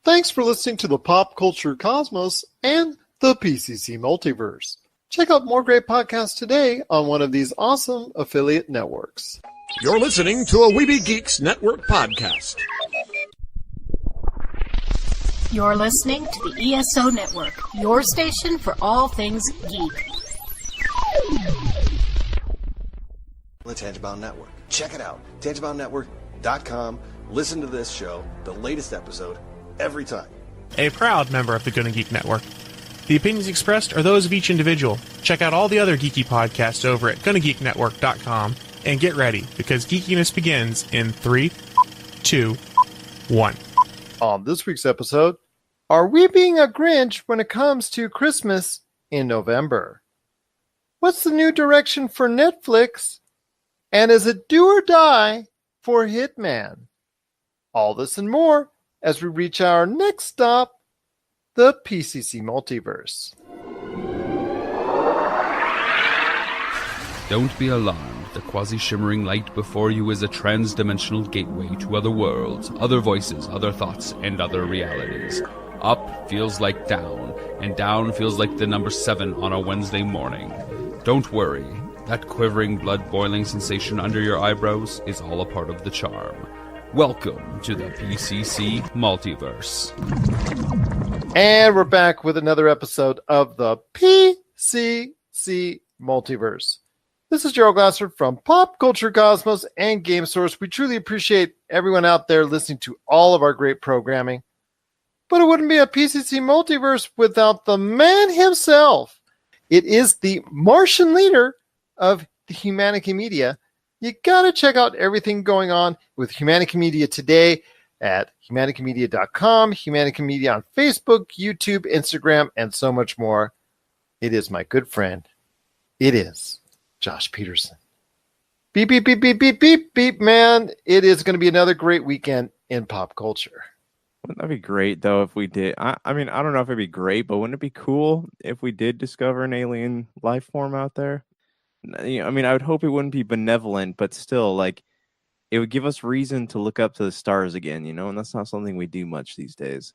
Thanks for listening to the Pop Culture Cosmos and the PCC Multiverse. Check out more great podcasts today on one of these awesome affiliate networks. You're listening to a Weeby Geeks Network podcast. You're listening to the ESO Network, your station for all things geek. The Tangibound Network. Check it out. TangiboundNetwork.com. Listen to this show, the latest episode, every time. A proud member of the Gonna Geek Network. The opinions expressed are those of each individual. Check out all the other geeky podcasts over at GonnaGeekNetwork.com and get ready, because geekiness begins in 3, 2, 1. On this week's episode, are we being a Grinch when it comes to Christmas in November? What's the new direction for Netflix? And is it do or die for Hitman? All this and more as we reach our next stop, the PCC Multiverse. Don't be alarmed. The quasi-shimmering light before you is a trans-dimensional gateway to other worlds, other voices, other thoughts, and other realities. Up feels like down, and down feels like the number 7 on a Wednesday morning. Don't worry. That quivering, blood-boiling sensation under your eyebrows is all a part of the charm. Welcome to the PCC Multiverse. And we're back with another episode of the PCC Multiverse. This is Gerald Glasser from Pop Culture Cosmos and Game Source. We truly appreciate everyone out there listening to all of our great programming. But it wouldn't be a PCC Multiverse without the man himself. It is the Martian leader of the Humanity Media. You gotta check out everything going on with Humanity Media today at humanitymedia.com, Humanity Media on Facebook, YouTube, Instagram, and so much more. It is my good friend. It is Josh Peterson. Beep, beep, beep, beep, beep, beep, beep, man. It is going to be another great weekend in pop culture. Wouldn't that be great, though, if we did? I mean, I don't know if it'd be great, but wouldn't it be cool if we did discover an alien life form out there? You know, I mean, I would hope it wouldn't be benevolent, but still, like, it would give us reason to look up to the stars again, you know? And that's not something we do much these days.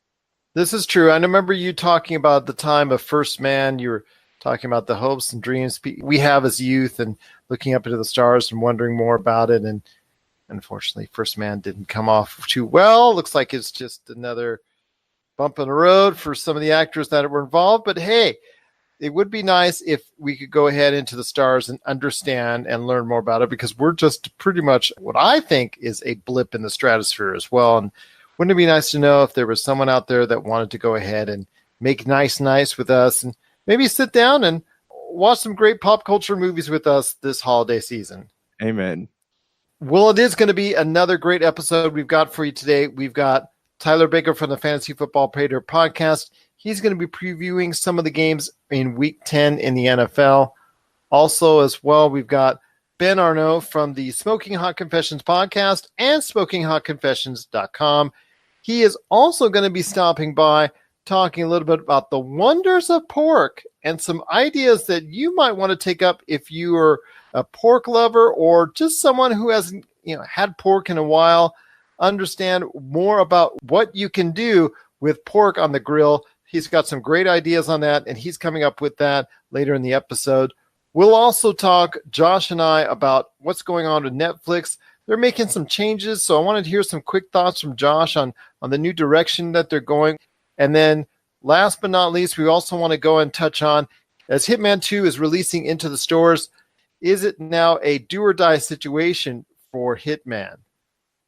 This is true. I remember you talking about the time of First Man. You were talking about the hopes and dreams we have as youth and looking up into the stars and wondering more about it. And unfortunately, First Man didn't come off too well. Looks like it's just another bump in the road for some of the actors that were involved. But hey, it would be nice if we could go ahead into the stars and understand and learn more about it, because we're just pretty much what I think is a blip in the stratosphere as well. And wouldn't it be nice to know if there was someone out there that wanted to go ahead and make nice with us and maybe sit down and watch some great pop culture movies with us this holiday season. Amen. Well, it is going to be another great episode we've got for you today. We've got Tyler Baker from the Fantasy Football Paydirt podcast. He's going to be previewing some of the games in Week 10 in the NFL. Also, as well, we've got Ben Arnot from the Smoking Hot Confessions podcast and SmokingHotConfessions.com. He is also going to be stopping by talking a little bit about the wonders of pork and some ideas that you might want to take up if you are a pork lover or just someone who hasn't had pork in a while. Understand more about what you can do with pork on the grill. He's got some great ideas on that, and he's coming up with that later in the episode. We'll also talk, Josh and I, about what's going on with Netflix. They're making some changes, so I wanted to hear some quick thoughts from Josh on the new direction that they're going. And then last but not least, we also want to go and touch on, as Hitman 2 is releasing into the stores, is it now a do or die situation for Hitman?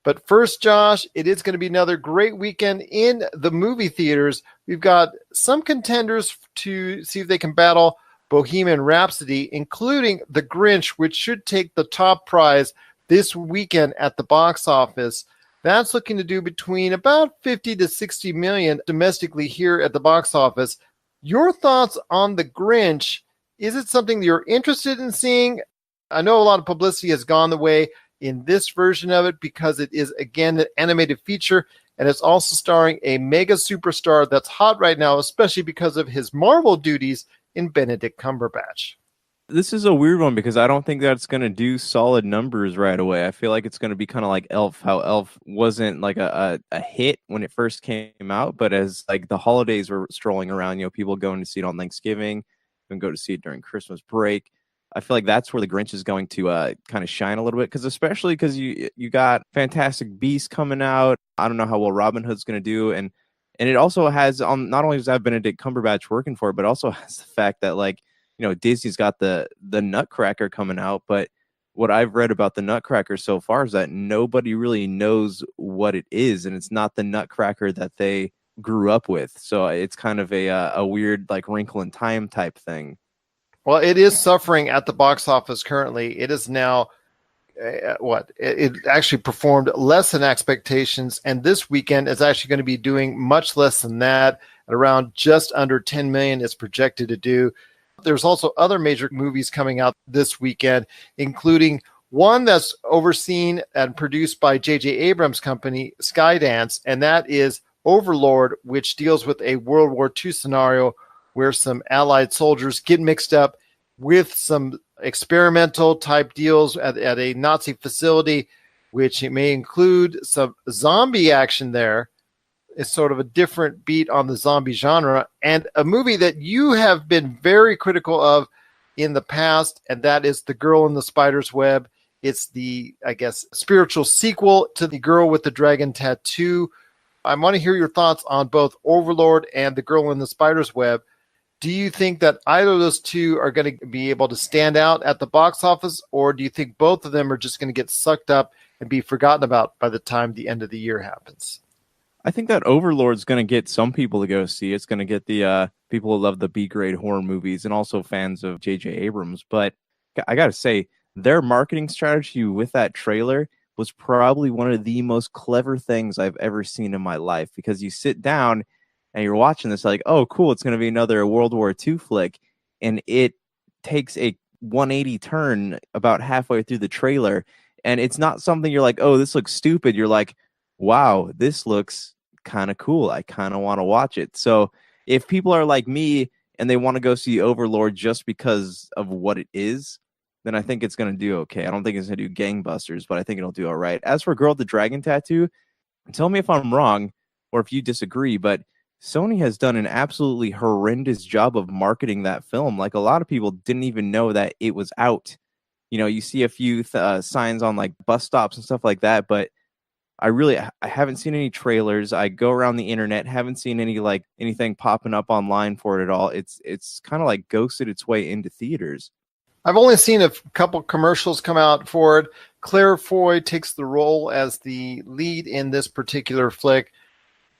But first, Josh, it is going to be another great weekend in the movie theaters. We've got some contenders to see if they can battle Bohemian Rhapsody, including The Grinch, which should take the top prize this weekend at the box office. That's looking to do between about 50 to 60 million domestically here at the box office. Your thoughts on The Grinch? Is it something that you're interested in seeing? I know a lot of publicity has gone the way in this version of it because it is, again, an animated feature, and it's also starring a mega superstar that's hot right now, especially because of his Marvel duties in Benedict Cumberbatch. This is a weird one because I don't think that's going to do solid numbers right away. I feel like it's going to be kind of like Elf, how Elf wasn't like a hit when it first came out, but as like the holidays were strolling around, people going to see it on Thanksgiving and go to see it during Christmas break. I feel like that's where the Grinch is going to kind of shine a little bit, especially because you got Fantastic Beasts coming out. I don't know how well Robin Hood's going to do, and it also has not only does that have Benedict Cumberbatch working for it, but also has the fact that like Disney's got the Nutcracker coming out, but what I've read about the Nutcracker so far is that nobody really knows what it is, and it's not the Nutcracker that they grew up with. So it's kind of a weird like Wrinkle in Time type thing. Well, it is suffering at the box office currently. It is now it actually performed less than expectations, and this weekend is actually going to be doing much less than that. At around just under 10 million is projected to do. There's also other major movies coming out this weekend, including one that's overseen and produced by J.J. Abrams' company, Skydance, and that is Overlord, which deals with a World War II scenario where some Allied soldiers get mixed up with some experimental type deals at a Nazi facility, which it may include some zombie action there. It's sort of a different beat on the zombie genre, and a movie that you have been very critical of in the past, and that is The Girl in the Spider's Web. It's the, I guess, spiritual sequel to The Girl with the Dragon Tattoo. I want to hear your thoughts on both Overlord and The Girl in the Spider's Web. Do you think that either of those two are going to be able to stand out at the box office, or do you think both of them are just going to get sucked up and be forgotten about by the time the end of the year happens? I think that Overlord's going to get some people to go see. It's going to get the people who love the B-grade horror movies and also fans of J.J. Abrams. But I got to say, their marketing strategy with that trailer was probably one of the most clever things I've ever seen in my life, because you sit down and you're watching this like, oh, cool, it's going to be another World War II flick. And it takes a 180 turn about halfway through the trailer. And it's not something you're like, oh, this looks stupid. You're like, wow, this looks kind of cool. I kind of want to watch it. So if people are like me and they want to go see Overlord just because of what it is, then I think it's going to do okay. I don't think it's going to do gangbusters, but I think it'll do all right. As for Girl with the Dragon Tattoo, tell me if I'm wrong or if you disagree, but Sony has done an absolutely horrendous job of marketing that film. Like, a lot of people didn't even know that it was out. You see a few signs on like bus stops and stuff like that, but I haven't seen any trailers. I go around the internet, haven't seen anything popping up online for it at all. It's kind of like ghosted its way into theaters. I've only seen a couple commercials come out for it. Claire Foy takes the role as the lead in this particular flick.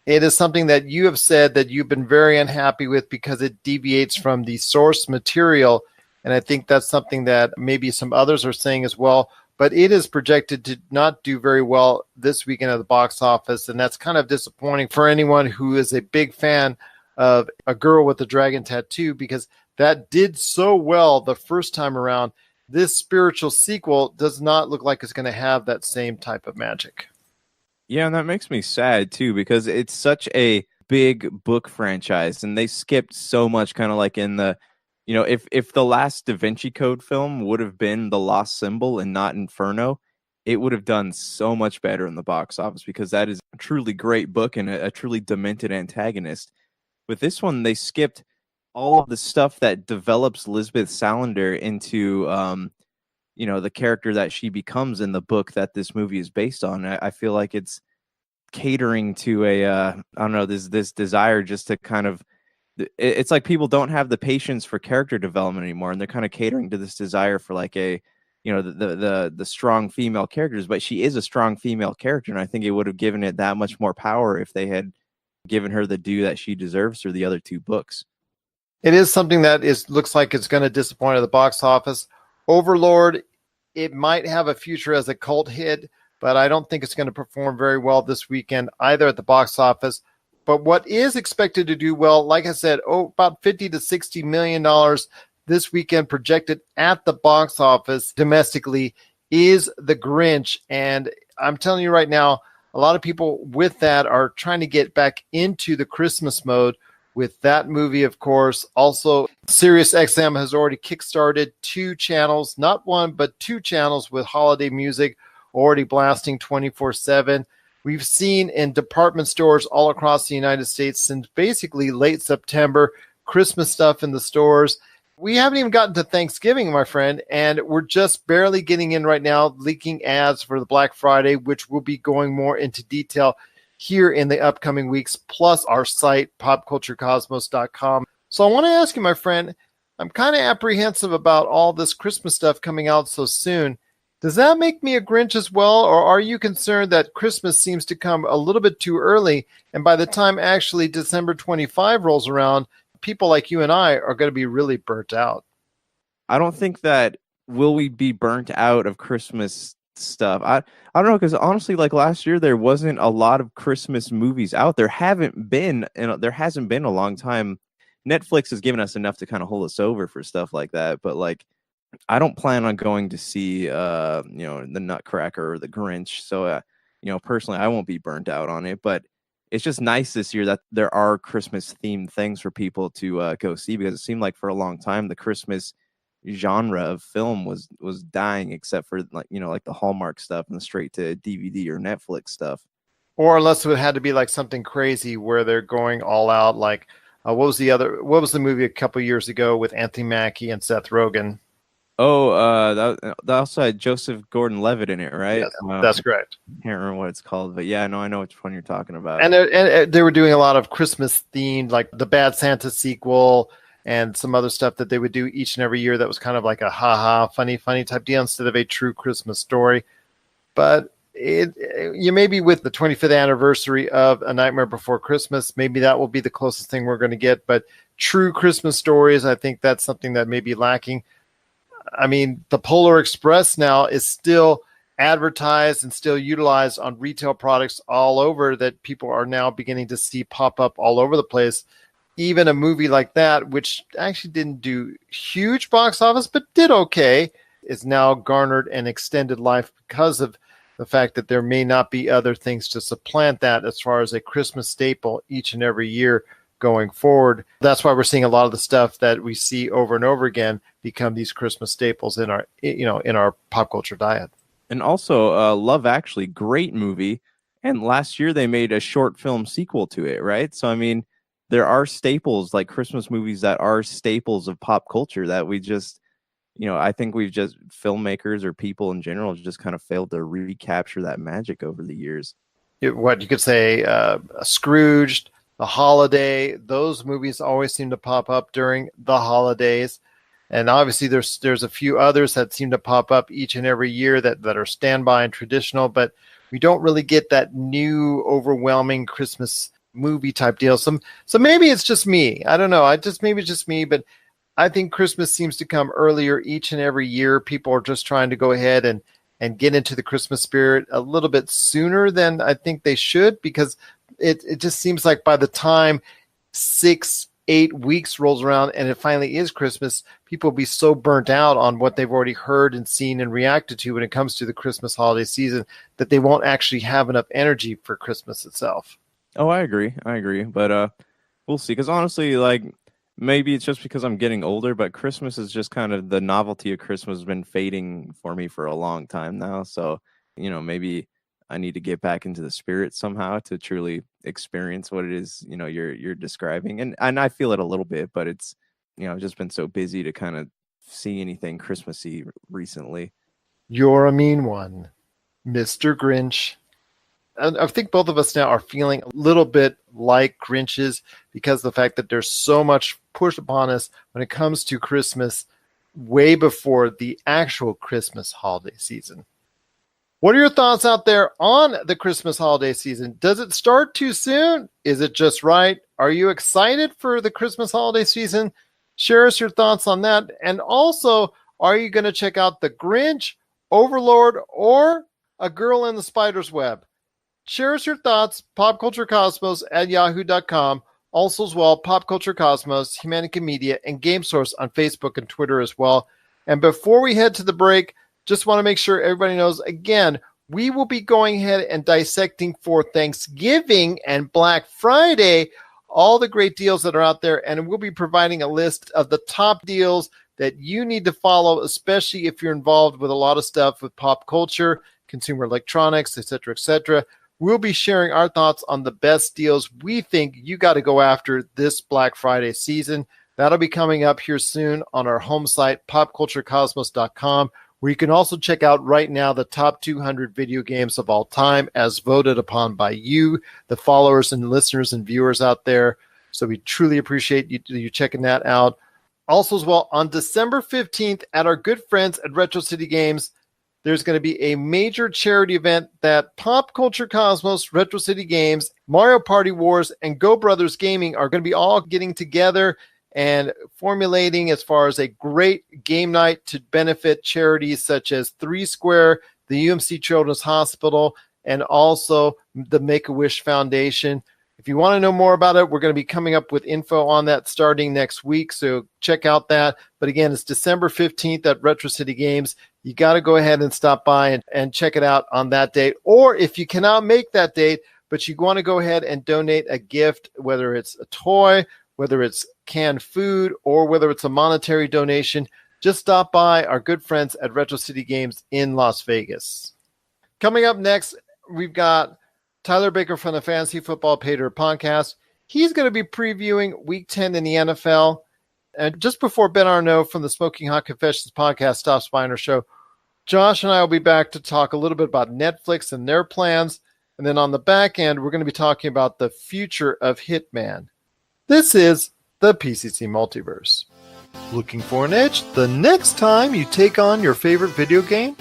It is something that you have said that you've been very unhappy with because it deviates from the source material, and I think that's something that maybe some others are saying as well. But it is projected to not do very well this weekend at the box office, and that's kind of disappointing for anyone who is a big fan of A Girl with the Dragon Tattoo, because that did so well the first time around. This spiritual sequel does not look like it's going to have that same type of magic. Yeah, and that makes me sad too, because it's such a big book franchise, and they skipped so much, kind of like in the, if the last Da Vinci Code film would have been The Lost Symbol and not Inferno, it would have done so much better in the box office, because that is a truly great book and a truly demented antagonist. With this one, they skipped all of the stuff that develops Lisbeth Salander into, the character that she becomes in the book that this movie is based on. I feel like it's catering to this desire just to kind of, it's like people don't have the patience for character development anymore, and they're kind of catering to this desire for like the strong female characters. But she is a strong female character, and I think it would have given it that much more power if they had given her the due that she deserves through the other two books. It is something that looks like it's going to disappoint at the box office. Overlord, it might have a future as a cult hit, but I don't think it's going to perform very well this weekend either at the box office. But what is expected to do well, like I said, about $50 to $60 million this weekend projected at the box office domestically, is The Grinch. And I'm telling you right now, a lot of people with that are trying to get back into the Christmas mode, with that movie, of course. Also, SiriusXM has already kickstarted 2 channels, not one, but 2 channels with holiday music already blasting 24/7. We've seen in department stores all across the United States since basically late September, Christmas stuff in the stores. We haven't even gotten to Thanksgiving, my friend, and we're just barely getting in right now, leaking ads for the Black Friday, which we'll be going more into detail here in the upcoming weeks, plus our site, popculturecosmos.com. So I want to ask you, my friend, I'm kind of apprehensive about all this Christmas stuff coming out so soon. Does that make me a Grinch as well, or are you concerned that Christmas seems to come a little bit too early, and by the time actually December 25 rolls around, people like you and I are going to be really burnt out? I don't think that will we be burnt out of Christmas stuff. I don't know, because honestly, like last year, there wasn't a lot of Christmas movies out. There hasn't been a long time. Netflix has given us enough to kind of hold us over for stuff like that, but like, I don't plan on going to see, the Nutcracker or the Grinch. So, personally, I won't be burnt out on it. But it's just nice this year that there are Christmas themed things for people to go see, because it seemed like for a long time the Christmas genre of film was dying, except for like the Hallmark stuff and the straight to DVD or Netflix stuff. Or unless it had to be like something crazy where they're going all out. Like what was the movie a couple years ago with Anthony Mackie and Seth Rogen? Oh, that also had Joseph Gordon-Levitt in it, right? Yes, that's correct. I can't remember what it's called, but yeah, no, I know which one you're talking about. And they were doing a lot of Christmas themed, like the Bad Santa sequel and some other stuff that they would do each and every year that was kind of like a ha-ha, funny type deal instead of a true Christmas story. But you maybe with the 25th anniversary of A Nightmare Before Christmas, maybe that will be the closest thing we're going to get. But true Christmas stories, I think that's something that may be lacking. I mean, the Polar Express now is still advertised and still utilized on retail products all over, that people are now beginning to see pop up all over the place. Even a movie like that, which actually didn't do huge box office, but did okay, is now garnered an extended life because of the fact that there may not be other things to supplant that as far as a Christmas staple each and every year going forward. That's why we're seeing a lot of the stuff that we see over and over again become these Christmas staples in our pop culture diet. And also, Love Actually, great movie. And last year they made a short film sequel to it, right? So, I mean, there are staples like Christmas movies that are staples of pop culture that we just, I think we've just, filmmakers or people in general, just kind of failed to recapture that magic over the years. What you could say, Scrooged, The Holiday, those movies always seem to pop up during the holidays. And obviously there's a few others that seem to pop up each and every year that are standby and traditional, but we don't really get that new overwhelming Christmas movie type deal. So maybe it's just me. I don't know. Maybe it's just me, but I think Christmas seems to come earlier each and every year. People are just trying to go ahead and get into the Christmas spirit a little bit sooner than I think they should, because it just seems like by the time 6-8 weeks rolls around and it finally is Christmas, people will be so burnt out on what they've already heard and seen and reacted to when it comes to the Christmas holiday season that they won't actually have enough energy for Christmas itself. Oh, I agree. But we'll see. Because honestly, like, maybe it's just because I'm getting older, but Christmas is just kind of, the novelty of Christmas has been fading for me for a long time now. So, maybe I need to get back into the spirit somehow to truly experience what it is, you're describing. And I feel it a little bit, but it's, I've just been so busy to kind of see anything Christmassy recently. You're a mean one, Mr. Grinch. I think both of us now are feeling a little bit like Grinches because of the fact that there's so much pushed upon us when it comes to Christmas way before the actual Christmas holiday season. What are your thoughts out there on the Christmas holiday season? Does it start too soon? Is it just right? Are you excited for the Christmas holiday season? Share us your thoughts on that. And also, are you going to check out The Grinch, Overlord, or A Girl in the Spider's Web? Share us your thoughts, popculturecosmos@yahoo.com. Also as well, Pop Culture Cosmos, Humanica Media, and Game Source on Facebook and Twitter as well. And before we head to the break, just want to make sure everybody knows, again, we will be going ahead and dissecting for Thanksgiving and Black Friday all the great deals that are out there, and we'll be providing a list of the top deals that you need to follow, especially if you're involved with a lot of stuff with pop culture, consumer electronics, etc., etc. We'll be sharing our thoughts on the best deals we think you got to go after this Black Friday season. That'll be coming up here soon on our home site, popculturecosmos.com, where you can also check out right now the top 200 video games of all time as voted upon by you, the followers and listeners and viewers out there. So we truly appreciate you checking that out. Also as well, on December 15th at our good friends at Retro City Games, there's going to be a major charity event that Pop Culture Cosmos, Retro City Games, Mario Party Wars, and Go Brothers Gaming are going to be all getting together and formulating as far as a great game night to benefit charities such as 3 Square, the UMC Children's Hospital, and also the Make-A-Wish Foundation. If you want to know more about it, we're going to be coming up with info on that starting next week, so check out that. But again, it's December 15th at Retro City Games. You got to go ahead and stop by and check it out on that date. Or if you cannot make that date, but you want to go ahead and donate a gift, whether it's a toy, whether it's canned food, or whether it's a monetary donation, just stop by our good friends at Retro City Games in Las Vegas. Coming up next, we've got Tyler Baker from the Fantasy Football Paydirt podcast. He's going to be previewing Week 10 in the NFL. And just before Ben Arnot from the Smoking Hot Confessions podcast stops by on our show, Josh and I will be back to talk a little bit about Netflix and their plans. And then on the back end, we're going to be talking about the future of Hitman. This is the PCC Multiverse. Looking for an edge the next time you take on your favorite video game?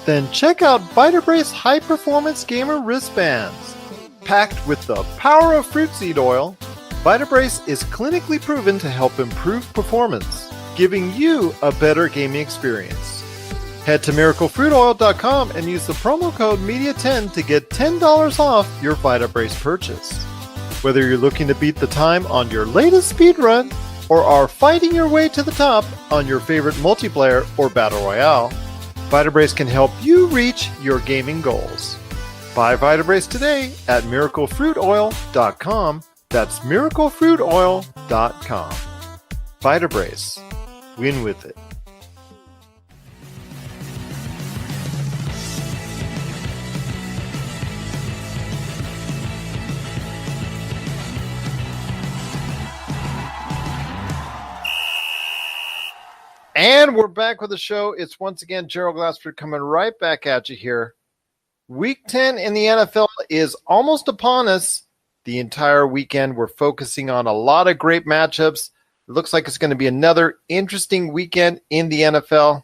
Then check out Vitabrace High Performance Gamer Wristbands. Packed with the power of fruit seed oil, Vitabrace is clinically proven to help improve performance, giving you a better gaming experience. Head to miraclefruitoil.com and use the promo code MEDIA10 to get $10 off your Vitabrace purchase. Whether you're looking to beat the time on your latest speedrun or are fighting your way to the top on your favorite multiplayer or battle royale, Vitabrace can help you reach your gaming goals. Buy Vitabrace today at miraclefruitoil.com. That's miraclefruitoil.com. Vitabrace. Win with it. And we're back with the show. It's once again Gerald Glassford coming right back at you here. Week 10 in the NFL is almost upon us. The entire weekend, we're focusing on a lot of great matchups. It looks like it's going to be another interesting weekend in the NFL.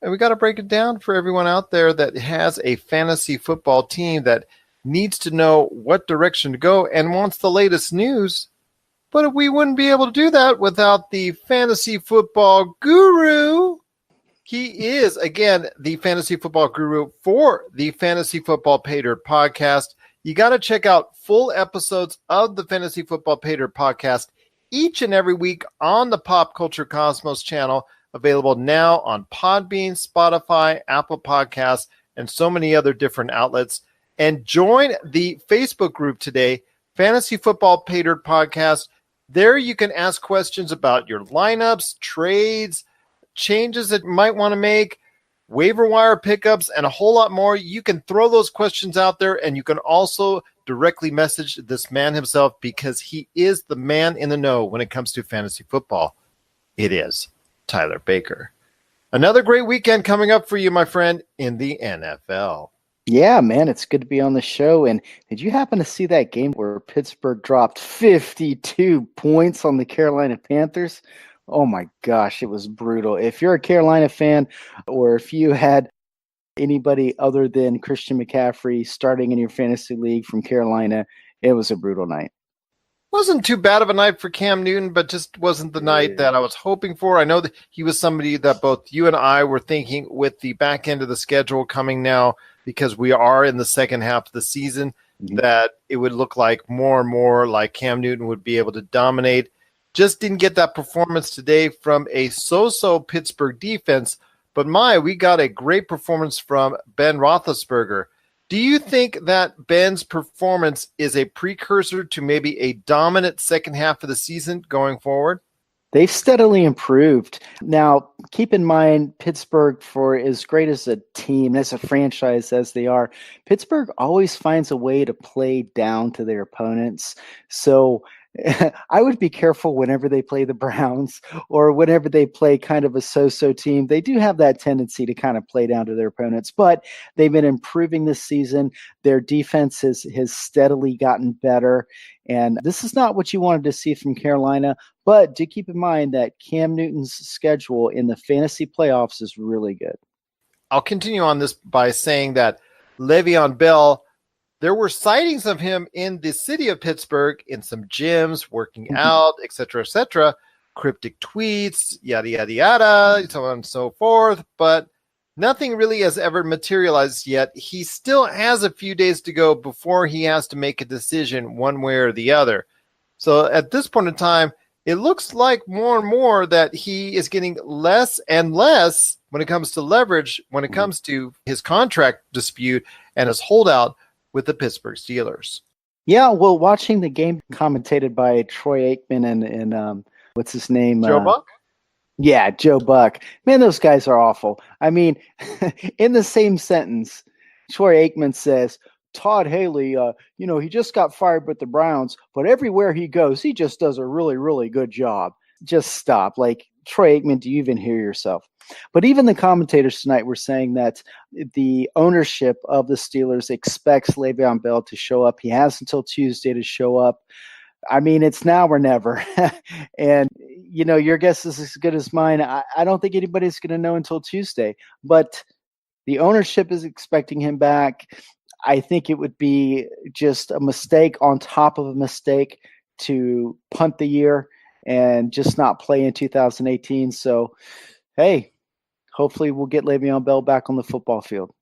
And we got to break it down for everyone out there that has a fantasy football team that needs to know what direction to go and wants the latest news. But we wouldn't be able to do that without the fantasy football guru. He is, again, the fantasy football guru for the Fantasy Football Paydirt podcast. You got to check out full episodes of the Fantasy Football Paydirt podcast each and every week on the Pop Culture Cosmos channel, available now on Podbean, Spotify, Apple Podcasts, and so many other different outlets. And join the Facebook group today, Fantasy Football Paydirt podcast. There you can ask questions about your lineups, trades, changes that you might want to make, waiver wire pickups, and a whole lot more. You can throw those questions out there, and you can also directly message this man himself because he is the man in the know when it comes to fantasy football. It is Tyler Baker. Another great weekend coming up for you, my friend, in the NFL. Yeah, man, it's good to be on the show. And did you happen to see that game where Pittsburgh dropped 52 points on the Carolina Panthers? Oh my gosh, it was brutal. If you're a Carolina fan, or if you had anybody other than Christian McCaffrey starting in your fantasy league from Carolina, it was a brutal night. Wasn't too bad of a night for Cam Newton, but just wasn't the night that I was hoping for. I know that he was somebody that both you and I were thinking with the back end of the schedule coming now, because we are in the second half of the season, that it would look like more and more like Cam Newton would be able to dominate. Just didn't get that performance today from a so-so Pittsburgh defense. But we got a great performance from Ben Roethlisberger. Do you think that Ben's performance is a precursor to maybe a dominant second half of the season going forward? They've steadily improved. Now, keep in mind, Pittsburgh, for as great as a team, as a franchise as they are, Pittsburgh always finds a way to play down to their opponents. So I would be careful whenever they play the Browns or whenever they play kind of a so-so team. They do have that tendency to kind of play down to their opponents, but they've been improving this season. Their defense has steadily gotten better. And this is not what you wanted to see from Carolina, but do keep in mind that Cam Newton's schedule in the fantasy playoffs is really good. I'll continue on this by saying that Le'Veon Bell, there were sightings of him in the city of Pittsburgh in some gyms, working out, et cetera, cryptic tweets, yada, yada, yada, so on and so forth. But nothing really has ever materialized yet. He still has a few days to go before he has to make a decision one way or the other. So at this point in time, it looks like more and more that he is getting less and less when it comes to leverage, when it comes to his contract dispute and his holdout with the Pittsburgh Steelers. Yeah, well, watching the game commentated by Troy Aikman and what's his name? Joe Buck? Yeah, Joe Buck. Man, those guys are awful. I mean, in the same sentence, Troy Aikman says, Todd Haley, he just got fired with the Browns, but everywhere he goes, he just does a really, really good job. Just stop. Like, Troy Aikman, do you even hear yourself? But even the commentators tonight were saying that the ownership of the Steelers expects Le'Veon Bell to show up. He has until Tuesday to show up. I mean, it's now or never. And, your guess is as good as mine. I don't think anybody's going to know until Tuesday. But the ownership is expecting him back. I think it would be just a mistake on top of a mistake to punt the year and just not play in 2018. So, hey, hopefully we'll get Le'Veon Bell back on the football field.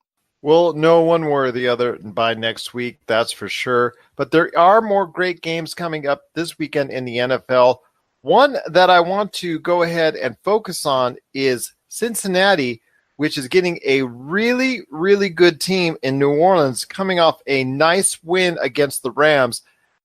We'll know one way or the other by next week, that's for sure. But there are more great games coming up this weekend in the NFL. One that I want to go ahead and focus on is Cincinnati, which is getting a really, really good team in New Orleans, coming off a nice win against the Rams.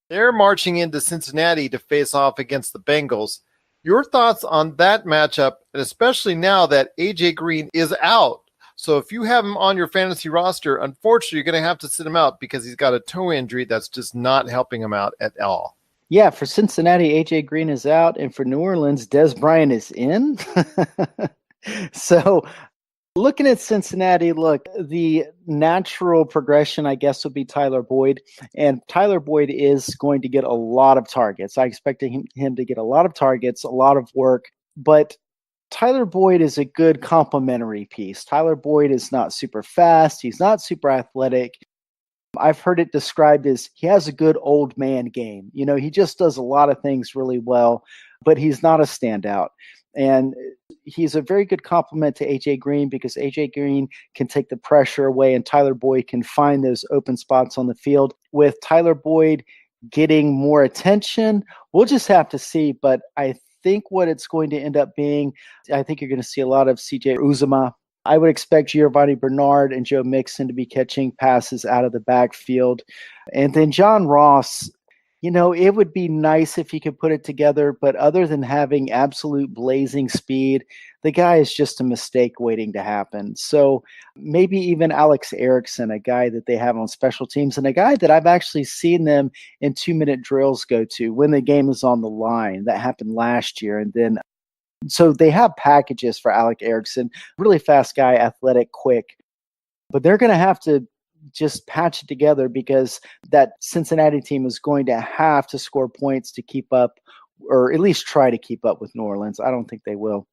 They're marching into Cincinnati to face off against the Bengals. Your thoughts on that matchup, and especially now that A.J. Green is out. So if you have him on your fantasy roster, unfortunately, you're going to have to sit him out because he's got a toe injury that's just not helping him out at all. Yeah, for Cincinnati, A.J. Green is out, and for New Orleans, Des Bryant is in. So looking at Cincinnati, look, the natural progression, I guess, would be Tyler Boyd. And Tyler Boyd is going to get a lot of targets. I expect him to get a lot of targets, a lot of work. But Tyler Boyd is a good complementary piece. Tyler Boyd is not super fast. He's not super athletic. I've heard it described as he has a good old man game. He just does a lot of things really well, but he's not a standout. And he's a very good complement to A.J. Green because A.J. Green can take the pressure away and Tyler Boyd can find those open spots on the field. With Tyler Boyd getting more attention, we'll just have to see. But I think what it's going to end up being, I think you're going to see a lot of C.J. Uzomah. I would expect Giovanni Bernard and Joe Mixon to be catching passes out of the backfield. And then John Ross, it would be nice if he could put it together, but other than having absolute blazing speed, the guy is just a mistake waiting to happen. So maybe even Alex Erickson, a guy that they have on special teams and a guy that I've actually seen them in 2-minute drills go to when the game is on the line. That happened last year. And then so they have packages for Alex Erickson, really fast guy, athletic, quick, but they're going to have to just patch it together because that Cincinnati team is going to have to score points to keep up, or at least try to keep up with New Orleans. I don't think they will.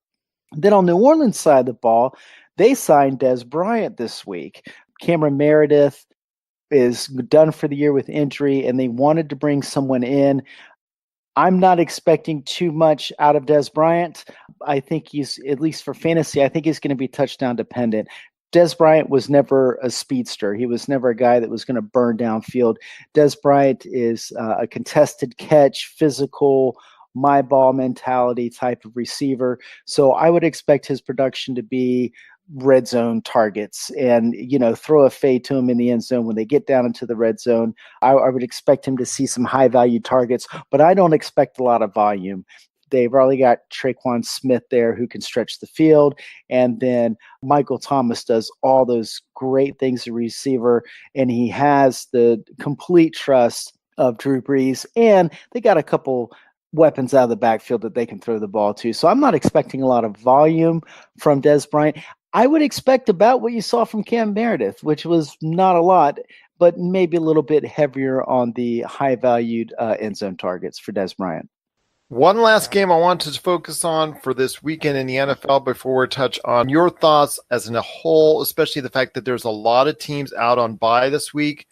Then on New Orleans side of the ball, they signed Des Bryant this week. Cameron Meredith is done for the year with injury, and they wanted to bring someone in. I'm not expecting too much out of Des Bryant. I think he's, at least for fantasy, I think he's going to be touchdown dependent. Des Bryant was never a speedster. He was never a guy that was going to burn downfield. Des Bryant is a contested catch, physical, my ball mentality type of receiver. So I would expect his production to be red zone targets and, throw a fade to him in the end zone when they get down into the red zone. I would expect him to see some high value targets, but I don't expect a lot of volume. They've already got Traquan Smith there who can stretch the field. And then Michael Thomas does all those great things as a receiver. And he has the complete trust of Drew Brees. And they got a couple weapons out of the backfield that they can throw the ball to. So I'm not expecting a lot of volume from Dez Bryant. I would expect about what you saw from Cam Meredith, which was not a lot, but maybe a little bit heavier on the high-valued end zone targets for Dez Bryant. One last game I want to focus on for this weekend in the NFL before we touch on your thoughts as in a whole, especially the fact that there's a lot of teams out on bye this week.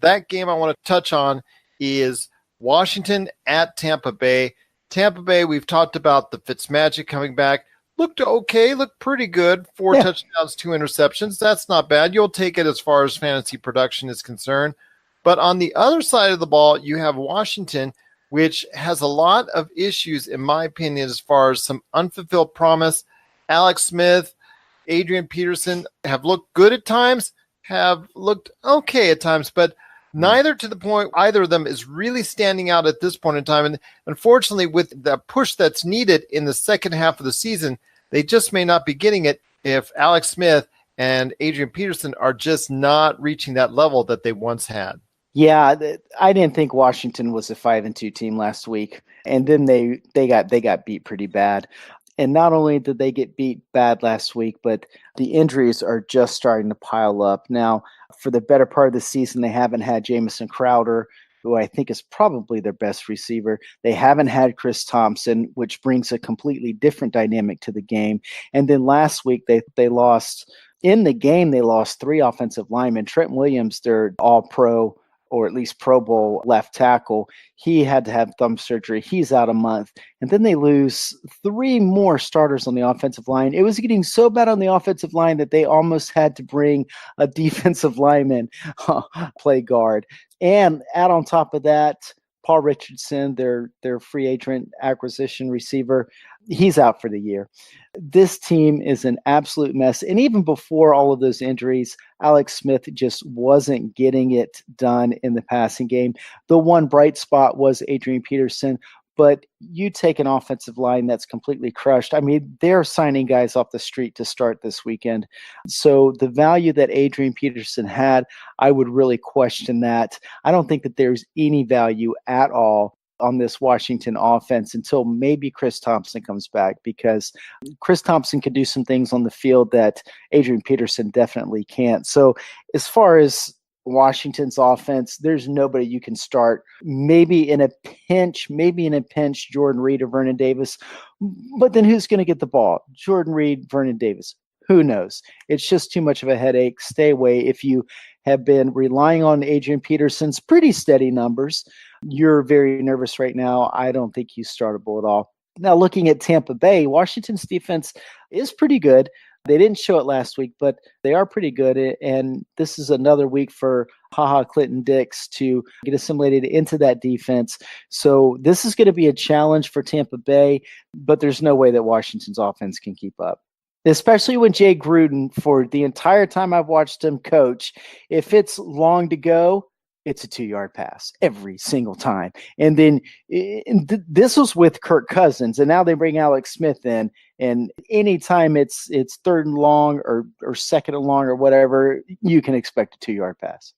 That game I want to touch on is Washington at Tampa Bay. Tampa Bay, we've talked about the Fitzmagic coming back. Looked okay, looked pretty good. 4 touchdowns, 2 interceptions. That's not bad. You'll take it as far as fantasy production is concerned. But on the other side of the ball, you have Washington, which has a lot of issues, in my opinion, as far as some unfulfilled promise. Alex Smith, Adrian Peterson have looked good at times, have looked okay at times, but neither to the point either of them is really standing out at this point in time. And unfortunately, with the push that's needed in the second half of the season, they just may not be getting it if Alex Smith and Adrian Peterson are just not reaching that level that they once had. Yeah, I didn't think Washington was a 5-2 team last week, and then they got beat pretty bad. And not only did they get beat bad last week, but the injuries are just starting to pile up. Now, for the better part of the season, they haven't had Jamison Crowder, who I think is probably their best receiver. They haven't had Chris Thompson, which brings a completely different dynamic to the game. And then last week, they lost. In the game, they lost 3 offensive linemen. Trent Williams, their all-pro, or at least Pro Bowl left tackle, he had to have thumb surgery. He's out a month. And then they lose 3 more starters on the offensive line. It was getting so bad on the offensive line that they almost had to bring a defensive lineman play guard. And add on top of that, Paul Richardson, their free agent acquisition receiver, he's out for the year. This team is an absolute mess. And even before all of those injuries, Alex Smith just wasn't getting it done in the passing game. The one bright spot was Adrian Peterson, but you take an offensive line that's completely crushed. I mean, they're signing guys off the street to start this weekend. So the value that Adrian Peterson had, I would really question that. I don't think that there's any value at all on this Washington offense until maybe Chris Thompson comes back, because Chris Thompson can do some things on the field that Adrian Peterson definitely can't. So as far as Washington's offense, there's nobody you can start. Maybe in a pinch, Jordan Reed or Vernon Davis. But then who's going to get the ball? Jordan Reed, Vernon Davis. Who knows? It's just too much of a headache. Stay away. If you have been relying on Adrian Peterson's pretty steady numbers, you're very nervous right now. I don't think he's startable at all. Now, looking at Tampa Bay, Washington's defense is pretty good. They didn't show it last week, but they are pretty good. And this is another week for Clinton Dix to get assimilated into that defense. So this is going to be a challenge for Tampa Bay, but there's no way that Washington's offense can keep up. Especially when Jay Gruden, for the entire time I've watched him coach, if it's long to go, it's a 2-yard pass every single time. And then this was with Kirk Cousins, and now they bring Alex Smith in, and anytime it's 3rd and long or 2nd and long or whatever, you can expect a 2-yard pass.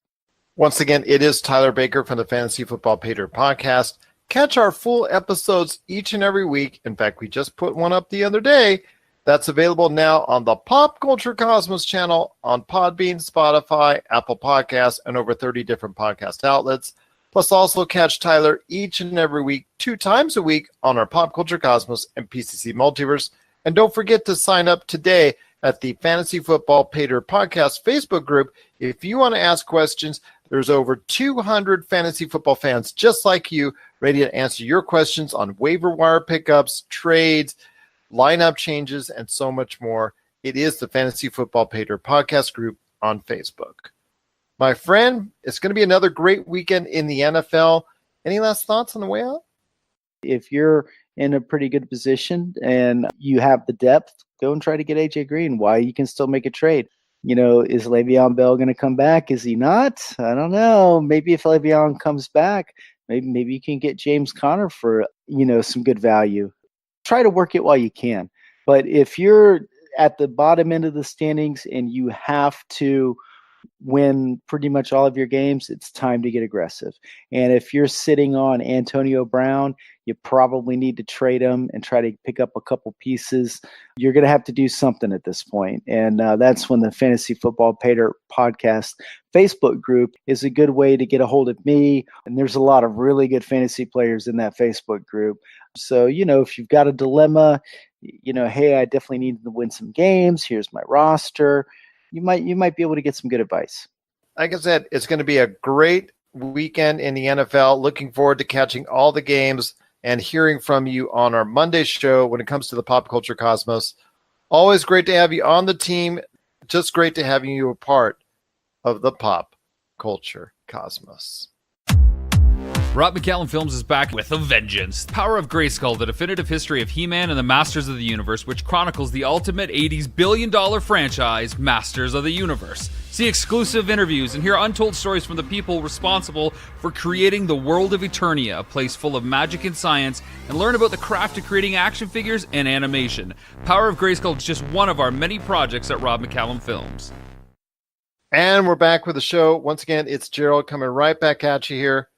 Once again, it is Tyler Baker from the Fantasy Football Paydirt podcast. Catch our full episodes each and every week. In fact, we just put one up the other day. That's available now on the Pop Culture Cosmos channel on Podbean, Spotify, Apple Podcasts, and over 30 different podcast outlets. Plus, also catch Tyler each and every week, 2 times a week on our Pop Culture Cosmos and PCC Multiverse. And don't forget to sign up today at the Fantasy Football Paydirt Podcast Facebook group. If you want to ask questions, there's over 200 fantasy football fans just like you ready to answer your questions on waiver wire pickups, trades, lineup changes, and so much more. It is the Fantasy Football Paydirt Podcast group on Facebook. My friend, it's going to be another great weekend in the NFL. Any last thoughts on the way out? If you're in a pretty good position and you have the depth, go and try to get AJ Green. Why you can still make a trade. Is Le'Veon Bell going to come back? Is he not? I don't know. Maybe if Le'Veon comes back, maybe you can get James Conner for, some good value. Try to work it while you can. But if you're at the bottom end of the standings and you have to win pretty much all of your games, it's time to get aggressive. And if you're sitting on Antonio Brown, you probably need to trade him and try to pick up a couple pieces. You're going to have to do something at this point. And that's when the Fantasy Football Paydirt podcast Facebook group is a good way to get a hold of me. And there's a lot of really good fantasy players in that Facebook group. So, if you've got a dilemma, hey, I definitely need to win some games. Here's my roster. You might be able to get some good advice. Like I said, it's going to be a great weekend in the NFL. Looking forward to catching all the games and hearing from you on our Monday show when it comes to the Pop Culture Cosmos. Always great to have you on the team. Just great to have you a part of the Pop Culture Cosmos. Rob McCallum Films is back with a vengeance. Power of Grayskull, the definitive history of He-Man and the Masters of the Universe, which chronicles the ultimate 80s billion-dollar franchise, Masters of the Universe. See exclusive interviews and hear untold stories from the people responsible for creating the world of Eternia, a place full of magic and science, and learn about the craft of creating action figures and animation. Power of Grayskull is just one of our many projects at Rob McCallum Films. And we're back with the show. Once again, it's Gerald coming right back at you here.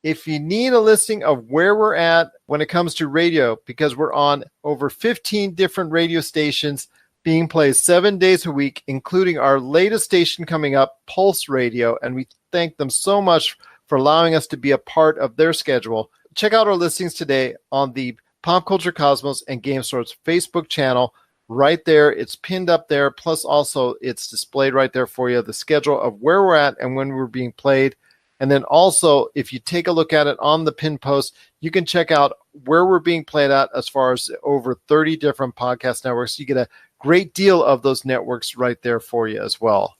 If you need a listing of where we're at when it comes to radio, because we're on over 15 different radio stations being played 7 days a week, including our latest station coming up, Pulse Radio, and we thank them so much for allowing us to be a part of their schedule. Check out our listings today on the Pop Culture Cosmos and Game Store's Facebook channel. Right there, it's pinned up there, plus also it's displayed right there for you, the schedule of where we're at and when we're being played. And then also, if you take a look at it on the pin post, you can check out where we're being played at as far as over 30 different podcast networks. You get a great deal of those networks right there for you as well.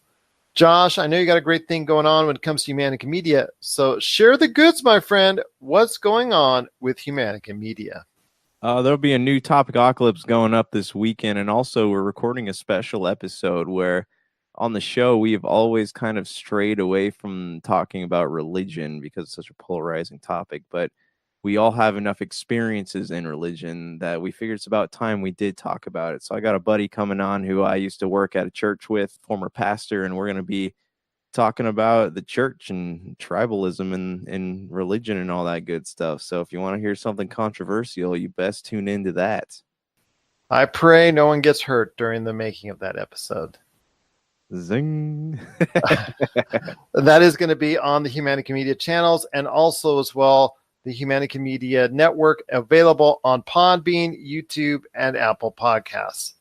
Josh, I know you got a great thing going on when it comes to Humanica Media. So share the goods, my friend. What's going on with Humanica Media? There'll be a new Topicocalypse going up this weekend. And also, we're recording a special episode where on the show, we've always kind of strayed away from talking about religion because it's such a polarizing topic, but we all have enough experiences in religion that we figured it's about time we did talk about it. So I got a buddy coming on who I used to work at a church with, former pastor, and we're going to be talking about the church and tribalism and religion and all that good stuff. So if you want to hear something controversial, you best tune into that. I pray no one gets hurt during the making of that episode. Zing. That is going to be on the Humanica Media channels and also as well the Humanica Media Network, available on Podbean, YouTube, and Apple Podcasts.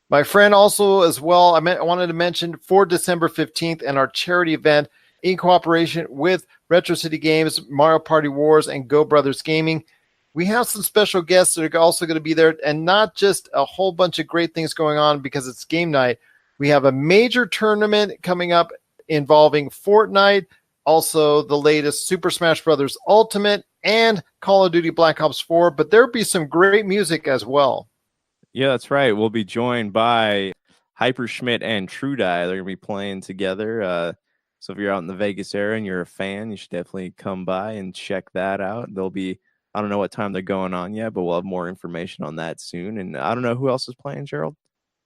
My friend, also as well, I wanted to mention for December 15th and our charity event in cooperation with Retro City Games, Mario Party Wars, and Go Brothers Gaming. We have some special guests that are also going to be there, and not just a whole bunch of great things going on because it's game night. We have a major tournament coming up involving Fortnite, also the latest Super Smash Bros. Ultimate, and Call of Duty Black Ops 4, but there'll be some great music as well. Yeah, that's right. We'll be joined by Hyperschmidt and Trudie. They're going to be playing together. So if you're out in the Vegas area and you're a fan, you should definitely come by and check that out. They'll be, I don't know what time they're going on yet, but we'll have more information on that soon. And I don't know who else is playing, Gerald.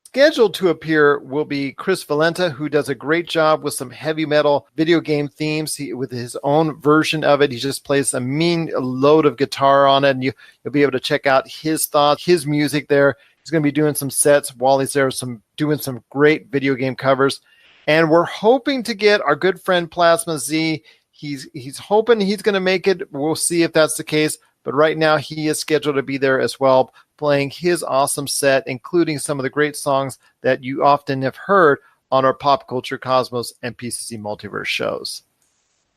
Scheduled to appear will be Chris Valenta, who does a great job with some heavy metal video game themes with his own version of it. He just plays a mean load of guitar on it, and you'll be able to check out his thoughts, his music there. He's going to be doing some sets while he's there, doing some great video game covers. And we're hoping to get our good friend Plasma Z. He's hoping he's going to make it. We'll see if that's the case. But right now he is scheduled to be there as well, playing his awesome set, including some of the great songs that you often have heard on our Pop Culture Cosmos and PCC Multiverse shows.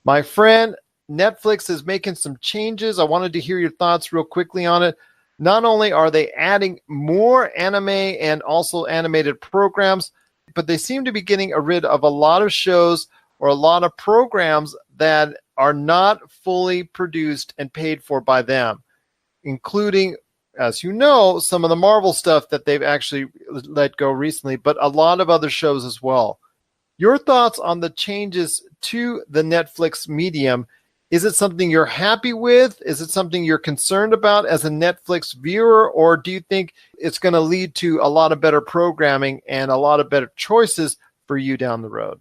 My friend, Netflix is making some changes. I wanted to hear your thoughts real quickly on it. Not only are they adding more anime and also animated programs, but they seem to be getting rid of a lot of shows or a lot of programs that are not fully produced and paid for by them. including, as you know, some of the Marvel stuff that they've actually let go recently, but a lot of other shows as well. Your thoughts on the changes to the Netflix medium? Is it something you're happy with? Is it something you're concerned about as a Netflix viewer? Or do you think it's going to lead to a lot of better programming and a lot of better choices for you down the road?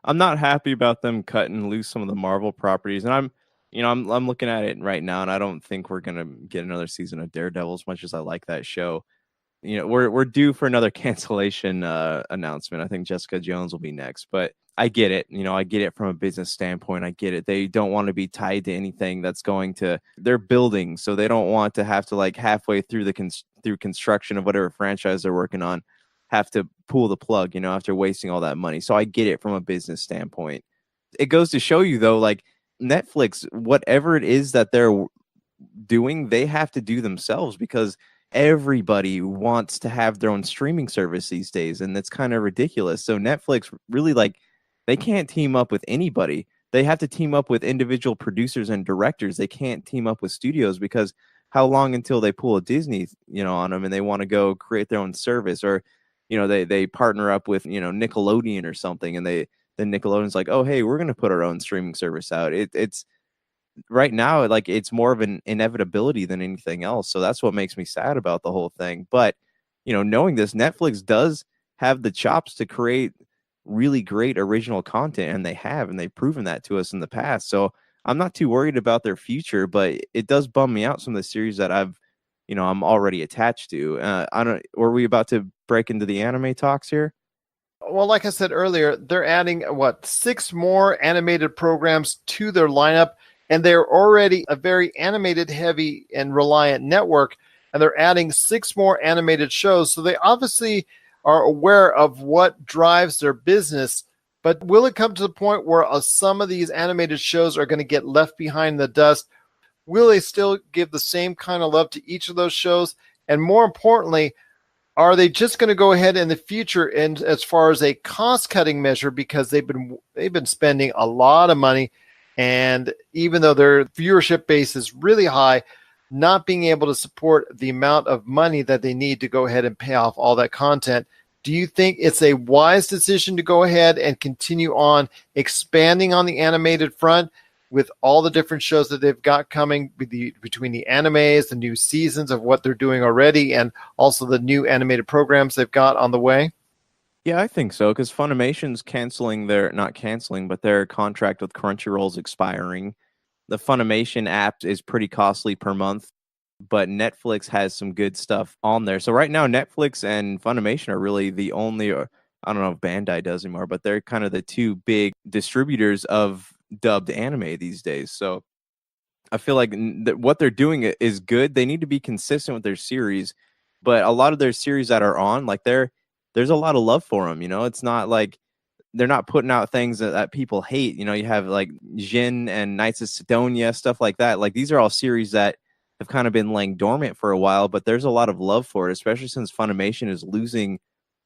I'm not happy about them cutting loose some of the Marvel properties, and I'm looking at it right now, and I don't think we're gonna get another season of Daredevil as much as I like that show. We're due for another cancellation announcement. I think Jessica Jones will be next, but I get it. I get it from a business standpoint. I get it. They don't want to be tied to anything that's going to their building, so they don't want to have to, like, halfway through through construction of whatever franchise they're working on, have to pull the plug, after wasting all that money. So I get it from a business standpoint. It goes to show you, though, like, Netflix, whatever it is that they're doing, they have to do themselves, because everybody wants to have their own streaming service these days, and it's kind of ridiculous. So Netflix really, like, they can't team up with anybody. They have to team up with individual producers and directors. They can't team up with studios, because how long until they pull a Disney, on them, and they want to go create their own service, or they partner up with Nickelodeon or something, and then Nickelodeon's like, oh, hey, we're going to put our own streaming service out. It's right now, like, it's more of an inevitability than anything else. So that's what makes me sad about the whole thing. But knowing this, Netflix does have the chops to create really great original content, and they've proven that to us in the past. So I'm not too worried about their future, but it does bum me out, some of the series that I'm already attached to. Were we about to break into the anime talks here? Well, like I said earlier, they're adding 6 more animated programs to their lineup, and they're already a very animated heavy and reliant network, and they're adding 6 more animated shows. So they obviously are aware of what drives their business. But will it come to the point where some of these animated shows are going to get left behind in the dust? Will they still give the same kind of love to each of those shows? And more importantly, are they just going to go ahead in the future, and as far as a cost-cutting measure, because they've been spending a lot of money, and even though their viewership base is really high, not being able to support the amount of money that they need to go ahead and pay off all that content? Do you think it's a wise decision to go ahead and continue on expanding on the animated front with all the different shows that they've got coming between the animes, the new seasons of what they're doing already, and also the new animated programs they've got on the way? Yeah, I think so, because Funimation's not canceling, but their contract with Crunchyroll's expiring. The Funimation app is pretty costly per month, but Netflix has some good stuff on there. So right now, Netflix and Funimation are really the only, I don't know if Bandai does anymore, but they're kind of the 2 big distributors of dubbed anime these days. So I feel like what they're doing is good. They need to be consistent with their series, but a lot of their series that are on, like, there's a lot of love for them. It's not like they're not putting out things that people hate. You have like Jin and Knights of Sidonia, stuff like that. Like, these are all series that have kind of been laying dormant for a while, but there's a lot of love for it, especially since Funimation is losing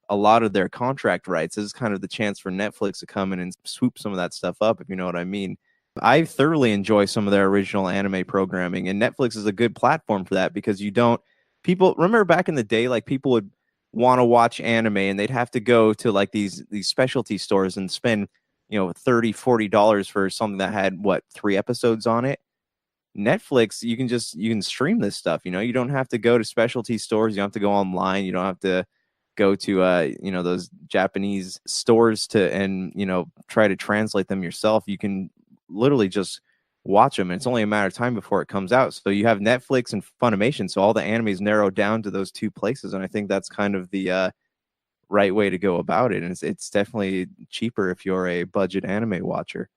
a lot of their contract rights. This is kind of the chance for Netflix to come in and swoop some of that stuff up, if you know what I mean. I thoroughly enjoy some of their original anime programming, and Netflix is a good platform for that, because people remember back in the day, like, people would want to watch anime and they'd have to go to, like, these specialty stores and spend $30-$40 for something that had 3 episodes on it. Netflix, you can stream this stuff. You don't have to go to specialty stores. You don't have to go online. You don't have to go to those Japanese stores and try to translate them yourself. You can literally just watch them, and it's only a matter of time before it comes out. So you have Netflix and Funimation, so all the anime is narrowed down to those 2 places, and I think that's kind of the right way to go about it. And it's definitely cheaper if you're a budget anime watcher.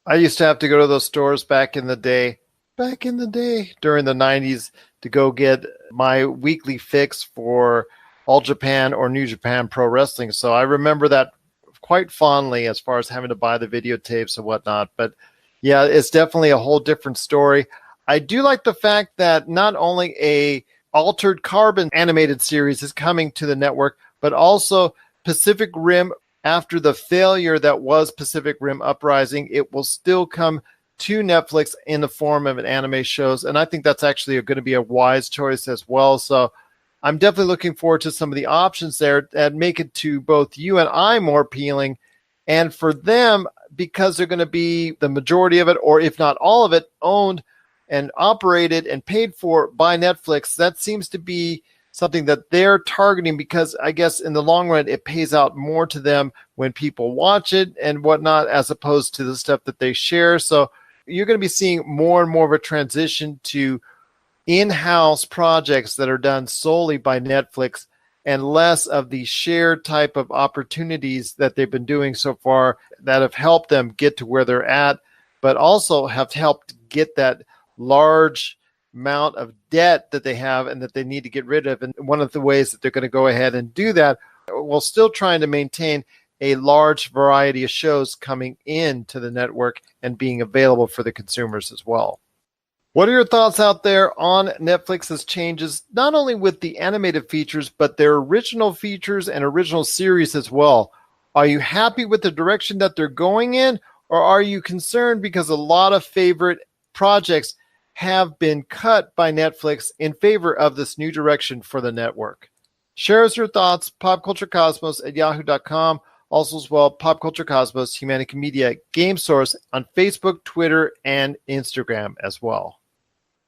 I used to have to go to those stores back in the day during the 90s to go get my weekly fix for All Japan or New Japan Pro Wrestling. So I remember that quite fondly, as far as having to buy the videotapes and whatnot. But yeah, it's definitely a whole different story. I do like the fact that not only a Altered Carbon animated series is coming to the network, but also Pacific Rim. After the failure that was Pacific Rim Uprising, it will still come to Netflix in the form of an anime shows. And I think that's actually going to be a wise choice as well. So I'm definitely looking forward to some of the options there that make it to both you and I more appealing. And for them, because they're going to be the majority of it, or if not all of it, owned and operated and paid for by Netflix, that seems to be something that they're targeting, because I guess in the long run, it pays out more to them when people watch it and whatnot, as opposed to the stuff that they share. So you're going to be seeing more and more of a transition to in-house projects that are done solely by Netflix, and less of the shared type of opportunities that they've been doing so far that have helped them get to where they're at, but also have helped get that large amount of debt that they have and that they need to get rid of. And one of the ways that they're going to go ahead and do that, while still trying to maintain a large variety of shows coming into the network and being available for the consumers as well. What are your thoughts out there on Netflix's changes, not only with the animated features, but their original features and original series as well? Are you happy with the direction that they're going in, or are you concerned because a lot of favorite projects have been cut by Netflix in favor of this new direction for the network? Share us your thoughts, popculturecosmos@yahoo.com. Also as well, Pop Culture Cosmos, Humanity Media, Game Source on Facebook, Twitter, and Instagram as well.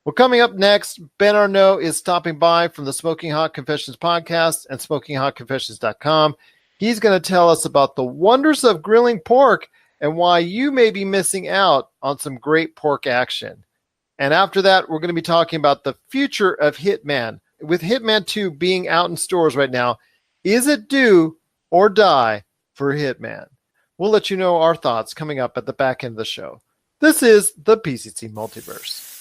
Well, coming up next, Ben Arnot is stopping by from the Smoking Hot Confessions podcast and SmokingHotConfessions.com. He's going to tell us about the wonders of grilling pork and why you may be missing out on some great pork action. And after that, we're going to be talking about the future of Hitman. With Hitman 2 being out in stores right now, is it do or die for Hitman? We'll let you know our thoughts coming up at the back end of the show. This is the PCC Multiverse.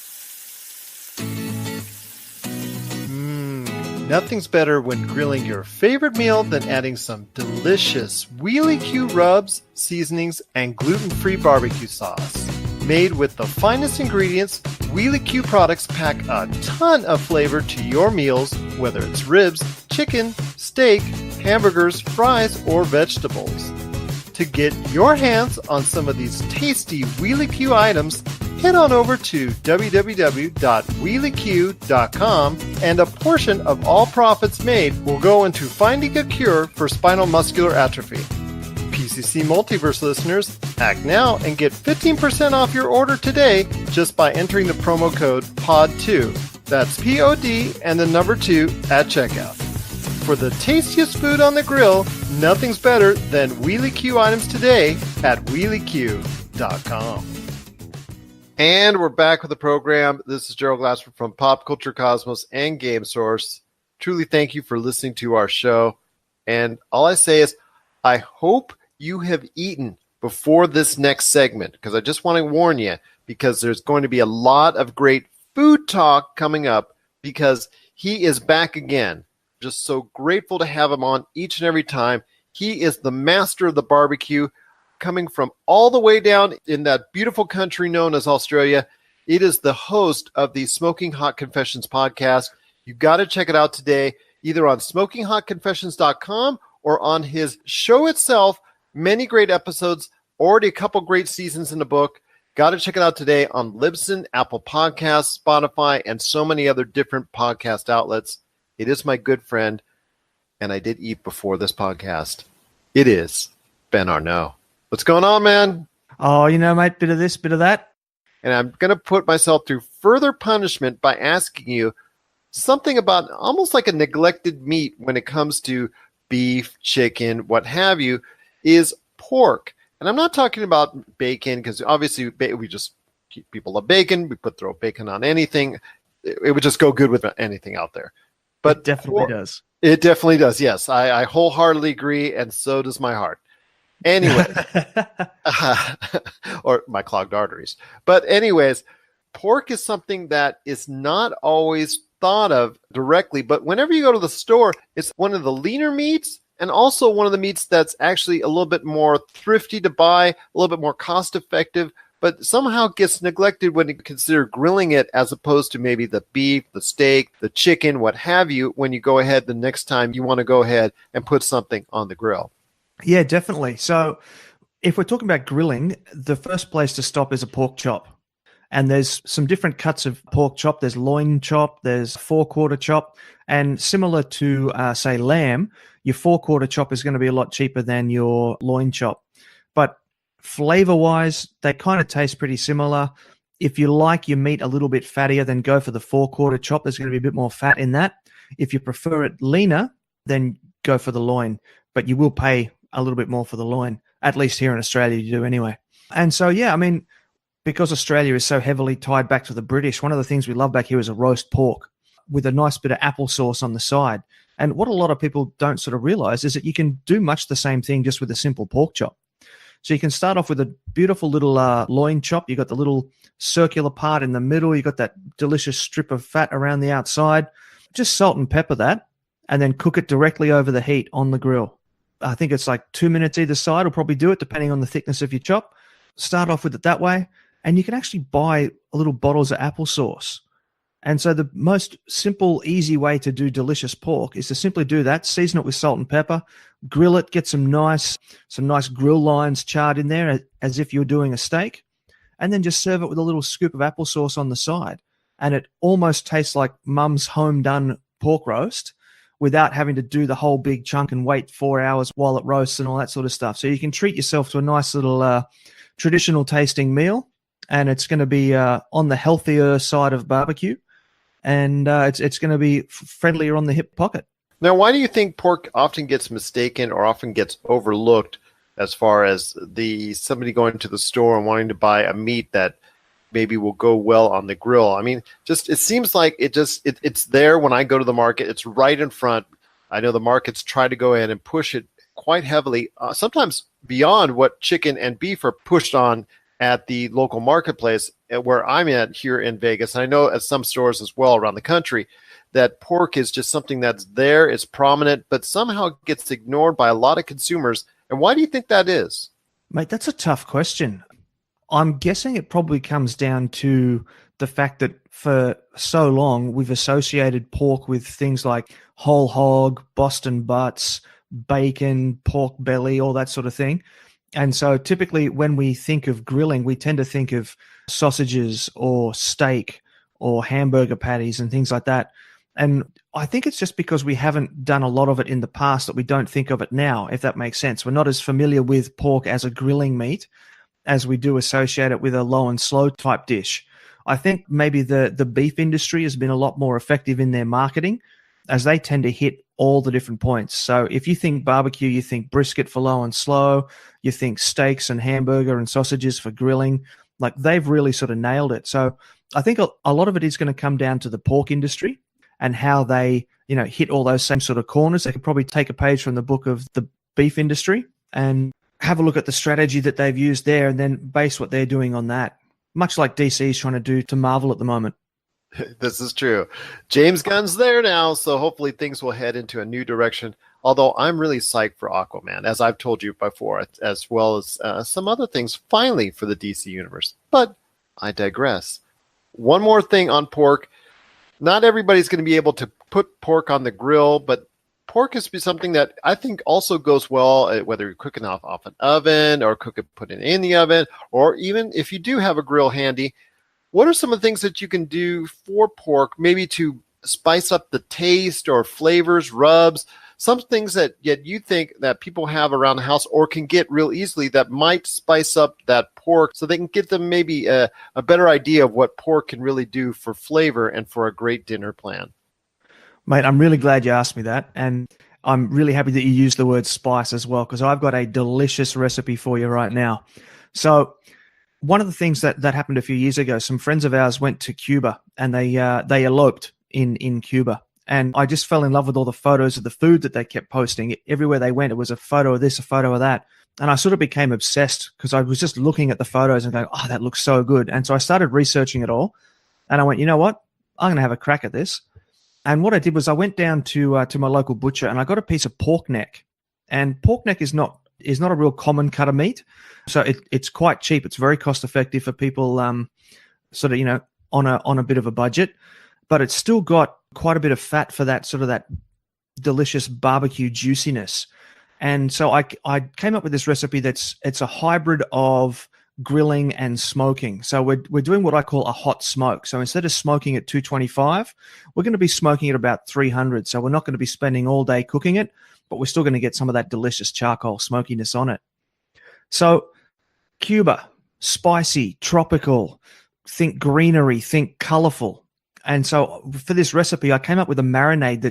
Nothing's better when grilling your favorite meal than adding some delicious Wheelie Q rubs, seasonings, and gluten-free barbecue sauce. Made with the finest ingredients, Wheelie Q products pack a ton of flavor to your meals, whether it's ribs, chicken, steak, hamburgers, fries, or vegetables. To get your hands on some of these tasty Wheelie Q items, head on over to www.wheelieq.com, and a portion of all profits made will go into finding a cure for spinal muscular atrophy. PCC Multiverse listeners, act now and get 15% off your order today just by entering the promo code POD2. That's POD and the number 2 at checkout. For the tastiest food on the grill, nothing's better than Wheelie Q items today at wheelieq.com. And we're back with the program. This is Gerald Glassford from Pop Culture Cosmos and Game Source. Truly thank you for listening to our show. And all I say is, I hope you have eaten before this next segment, because I just want to warn you, because there's going to be a lot of great food talk coming up, because he is back again. Just so grateful to have him on each and every time. He is the master of the barbecue, coming from all the way down in that beautiful country known as Australia. It is the host of the Smoking Hot Confessions podcast. You got to check it out today, either on SmokingHotConfessions.com or on his show itself. Many great episodes, already a couple great seasons in the book. Got to check it out today on Libsyn, Apple Podcasts, Spotify, and so many other different podcast outlets. It is my good friend, and I did eat before this podcast. It is Ben Arnot. What's going on, man? Oh, mate, bit of this, bit of that. And I'm going to put myself through further punishment by asking you something about almost like a neglected meat when it comes to beef, chicken, what have you, is pork. And I'm not talking about bacon, because obviously people love bacon. We throw bacon on anything. It would just go good with anything out there. But it definitely does. It definitely does, yes. I wholeheartedly agree, and so does my heart. Anyway, or my clogged arteries. But anyways, pork is something that is not always thought of directly, but whenever you go to the store, it's one of the leaner meats, and also one of the meats that's actually a little bit more thrifty to buy, a little bit more cost effective, but somehow gets neglected when you consider grilling it, as opposed to maybe the beef, the steak, the chicken, what have you, when you go ahead the next time you want to go ahead and put something on the grill. Yeah, definitely. So if we're talking about grilling, the first place to stop is a pork chop. And there's some different cuts of pork chop. There's loin chop, there's 4/4 chop. And similar to, say, lamb, your 4/4 chop is going to be a lot cheaper than your loin chop. But flavor-wise, they kind of taste pretty similar. If you like your meat a little bit fattier, then go for the 4/4 chop. There's going to be a bit more fat in that. If you prefer it leaner, then go for the loin. But you will pay a little bit more for the loin. At least here in Australia, you do anyway. And so, yeah, I mean, because Australia is so heavily tied back to the British, one of the things we love back here is a roast pork with a nice bit of applesauce on the side. And what a lot of people don't sort of realize is that you can do much the same thing just with a simple pork chop. So you can start off with a beautiful little loin chop. You got the little circular part in the middle. You got that delicious strip of fat around the outside. Just salt and pepper that, and then cook it directly over the heat on the grill. I think it's like 2 minutes either side will probably do it, depending on the thickness of your chop. Start off with it that way, and you can actually buy little bottles of applesauce. And so the most simple, easy way to do delicious pork is to simply do that, season it with salt and pepper, grill it, get some nice grill lines charred in there as if you're doing a steak, and then just serve it with a little scoop of applesauce on the side. And it almost tastes like mum's home-done pork roast without having to do the whole big chunk and wait 4 hours while it roasts and all that sort of stuff. So you can treat yourself to a nice little traditional tasting meal, and it's going to be on the healthier side of barbecue, and it's going to be friendlier on the hip pocket. Now, why do you think pork often gets mistaken or often gets overlooked as far as somebody going to the store and wanting to buy a meat that maybe will go well on the grill? I mean, just it seems like it's there when I go to the market. It's right in front. I know the markets try to go ahead and push it quite heavily, sometimes beyond what chicken and beef are pushed on at the local marketplace where I'm at here in Vegas. And I know at some stores as well around the country that pork is just something that's there, it's prominent, but somehow gets ignored by a lot of consumers. And why do you think that is? Mate, that's a tough question. I'm guessing it probably comes down to the fact that for so long we've associated pork with things like whole hog, Boston butts, bacon, pork belly, all that sort of thing. And so typically when we think of grilling, we tend to think of sausages or steak or hamburger patties and things like that. And I think it's just because we haven't done a lot of it in the past that we don't think of it now, if that makes sense. We're not as familiar with pork as a grilling meat as we do associate it with a low and slow type dish. I think maybe the beef industry has been a lot more effective in their marketing, as they tend to hit all the different points. So if you think barbecue, you think brisket for low and slow, you think steaks and hamburger and sausages for grilling. Like, they've really sort of nailed it. So I think a lot of it is going to come down to the pork industry and how they, hit all those same sort of corners. They could probably take a page from the book of the beef industry and have a look at the strategy that they've used there and then base what they're doing on that, much like DC is trying to do to Marvel at the moment. This is true. James Gunn's there now, so hopefully things will head into a new direction. Although I'm really psyched for Aquaman, as I've told you before, as well as some other things finally for the DC universe. But I digress. One more thing on pork. Not everybody's going to be able to put pork on the grill, but pork is something that I think also goes well, whether you're cooking off an oven or put it in the oven, or even if you do have a grill handy. What are some of the things that you can do for pork, maybe to spice up the taste or flavors, rubs, some things that yet you think that people have around the house or can get real easily that might spice up that pork so they can get them maybe a better idea of what pork can really do for flavor and for a great dinner plan? Mate, I'm really glad you asked me that. And I'm really happy that you used the word spice as well, because I've got a delicious recipe for you right now. So one of the things that happened a few years ago, some friends of ours went to Cuba and they eloped in Cuba. And I just fell in love with all the photos of the food that they kept posting. Everywhere they went, it was a photo of this, a photo of that. And I sort of became obsessed because I was just looking at the photos and going, oh, that looks so good. And so I started researching it all. And I went, you know what? I'm going to have a crack at this. And what I did was I went down to my local butcher and I got a piece of pork neck. And pork neck is not a real common cut of meat. So it's quite cheap. It's very cost effective for people on a bit of a budget. But it's still got quite a bit of fat for that sort of that delicious barbecue juiciness. And so I came up with this recipe it's a hybrid of grilling and smoking. So we're doing what I call a hot smoke. So instead of smoking at 225, we're going to be smoking at about 300. So we're not going to be spending all day cooking it, but we're still going to get some of that delicious charcoal smokiness on it. So Cuba, spicy, tropical, think greenery, think colorful. And so for this recipe, I came up with a marinade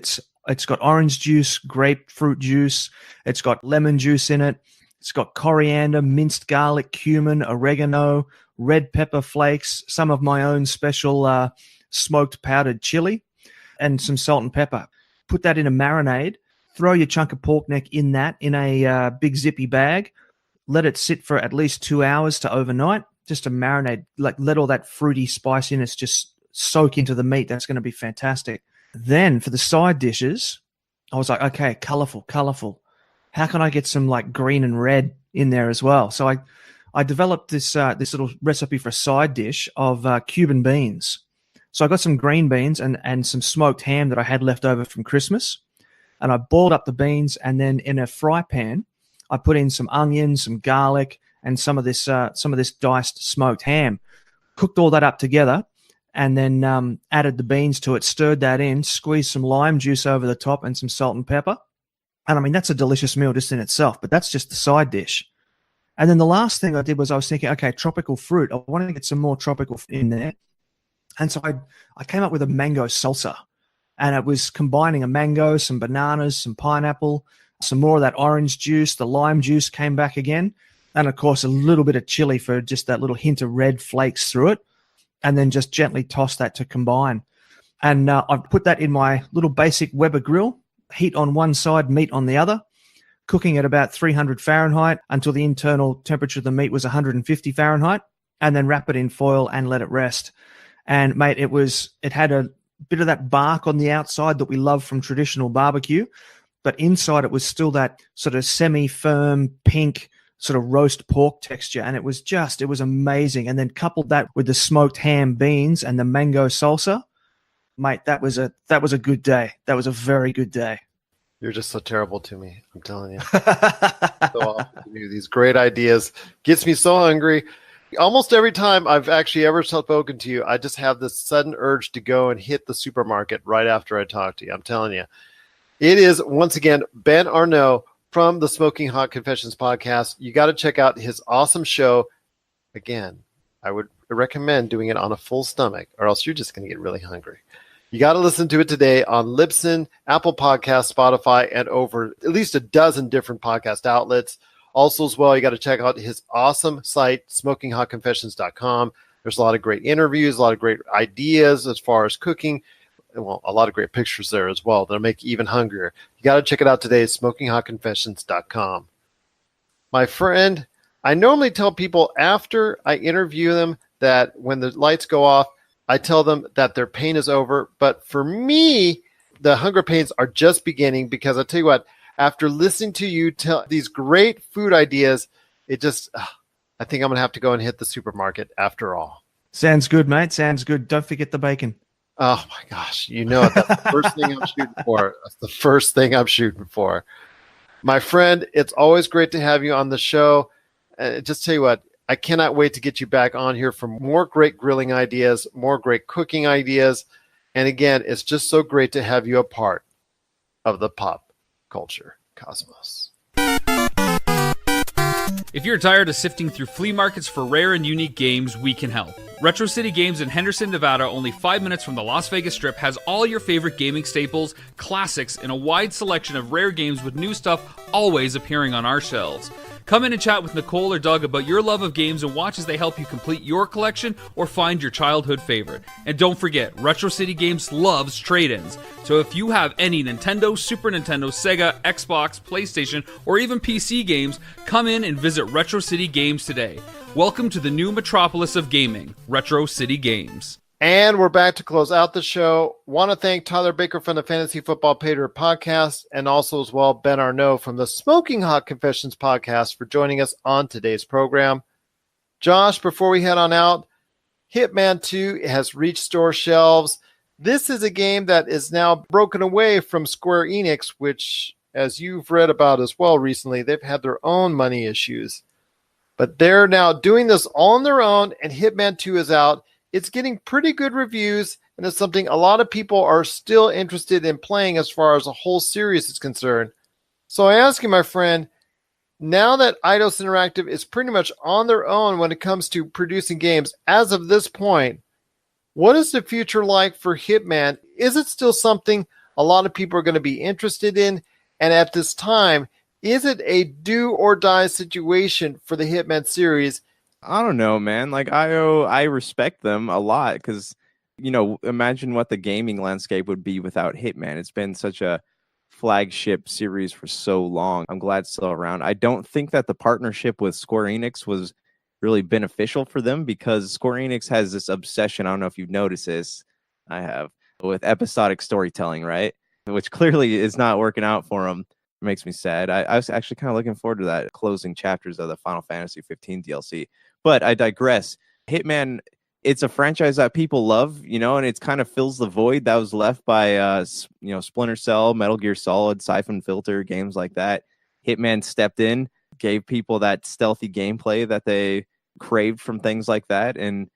it's got orange juice, grapefruit juice, it's got lemon juice in it, it's got coriander, minced garlic, cumin, oregano, red pepper flakes, some of my own special smoked powdered chili, and some salt and pepper. Put that in a marinade, throw your chunk of pork neck in that in a big zippy bag, let it sit for at least 2 hours to overnight, just to marinate, like let all that fruity spiciness just soak into the meat. That's going to be fantastic. Then for the side dishes, I was like, okay, colorful. How can I get some like green and red in there as well? So I developed this little recipe for a side dish of Cuban beans. So I got some green beans and some smoked ham that I had left over from Christmas. And I boiled up the beans, and then in a fry pan, I put in some onions, some garlic, and some of this diced smoked ham. Cooked all that up together, and then added the beans to it, stirred that in, squeezed some lime juice over the top and some salt and pepper. And I mean, that's a delicious meal just in itself, but that's just the side dish. And then the last thing I did was I was thinking, okay, tropical fruit. I wanted to get some more tropical fruit in there. And so I came up with a mango salsa. And it was combining a mango, some bananas, some pineapple, some more of that orange juice. The lime juice came back again. And, of course, a little bit of chili for just that little hint of red flakes through it. And then just gently toss that to combine. And I've put that in my little basic Weber grill, heat on one side, meat on the other, cooking at about 300 Fahrenheit until the internal temperature of the meat was 150 Fahrenheit, and then wrap it in foil and let it rest. And, mate, it had a bit of that bark on the outside that we love from traditional barbecue, but inside it was still that sort of semi-firm pink sort of roast pork texture, and it was amazing. And then coupled that with the smoked ham beans and the mango salsa, mate, that was a good day. That was a very good day. You're just so terrible to me, I'm telling you. So often you, these great ideas gets me so hungry. Almost every time I've actually ever spoken to you, I just have this sudden urge to go and hit the supermarket right after I talk to you. I'm telling you. It is, once again, Ben Arnot from the Smoking Hot Confessions podcast. You got to check out his awesome show. Again, I would recommend doing it on a full stomach, or else you're just going to get really hungry. You got to listen to it today on Libsyn, Apple Podcasts, Spotify, and over at least a dozen different podcast outlets. Also, as well, you got to check out his awesome site, SmokingHotConfessions.com. There's a lot of great interviews, a lot of great ideas as far as cooking. Well, a lot of great pictures there as well that'll make you even hungrier. You got to check it out today, SmokingHotConfessions.com. My friend, I normally tell people after I interview them that when the lights go off, I tell them that their pain is over. But for me, the hunger pains are just beginning, because I tell you what, after listening to you tell these great food ideas, it just, I think I'm going to have to go and hit the supermarket after all. Sounds good, mate. Sounds good. Don't forget the bacon. Oh, my gosh. You know it. That's the first thing I'm shooting for. That's the first thing I'm shooting for. My friend, it's always great to have you on the show. Just tell you what, I cannot wait to get you back on here for more great grilling ideas, more great cooking ideas. And again, it's just so great to have you a part of the pop culture cosmos. If you're tired of sifting through flea markets for rare and unique games, we can help. Retro City Games in Henderson, Nevada, only 5 minutes from the Las Vegas Strip, has all your favorite gaming staples, classics, and a wide selection of rare games with new stuff always appearing on our shelves. Come in and chat with Nicole or Doug about your love of games and watch as they help you complete your collection or find your childhood favorite. And don't forget, Retro City Games loves trade-ins. So if you have any Nintendo, Super Nintendo, Sega, Xbox, PlayStation, or even PC games, come in and visit Retro City Games today. Welcome to the new metropolis of gaming, Retro City Games. And we're back to close out the show. Want to thank Tyler Baker from the Fantasy Football Paydirt podcast, and also as well Ben Arnot from the Smoking Hot Confessions podcast for joining us on today's program. Josh, before we head on out, Hitman 2 has reached store shelves. This is a game that is now broken away from Square Enix, which, as you've read about as well recently, they've had their own money issues. But they're now doing this all on their own, and Hitman 2 is out. It's getting pretty good reviews, and it's something a lot of people are still interested in playing as far as a whole series is concerned. So I ask you, my friend, now that Eidos Interactive is pretty much on their own when it comes to producing games, as of this point, what is the future like for Hitman? Is it still something a lot of people are going to be interested in? And at this time, is it a do or die situation for the Hitman series? I don't know, man. Like I respect them a lot because, imagine what the gaming landscape would be without Hitman. It's been such a flagship series for so long. I'm glad it's still around. I don't think that the partnership with Square Enix was really beneficial for them because Square Enix has this obsession. I don't know if you've noticed this. I have, with episodic storytelling, right? Which clearly is not working out for them. It makes me sad. I was actually kind of looking forward to that closing chapters of the Final Fantasy 15 DLC. But I digress. Hitman, it's a franchise that people love, and it kind of fills the void that was left by, Splinter Cell, Metal Gear Solid, Siphon Filter, games like that. Hitman stepped in, gave people that stealthy gameplay that they craved from things like that, and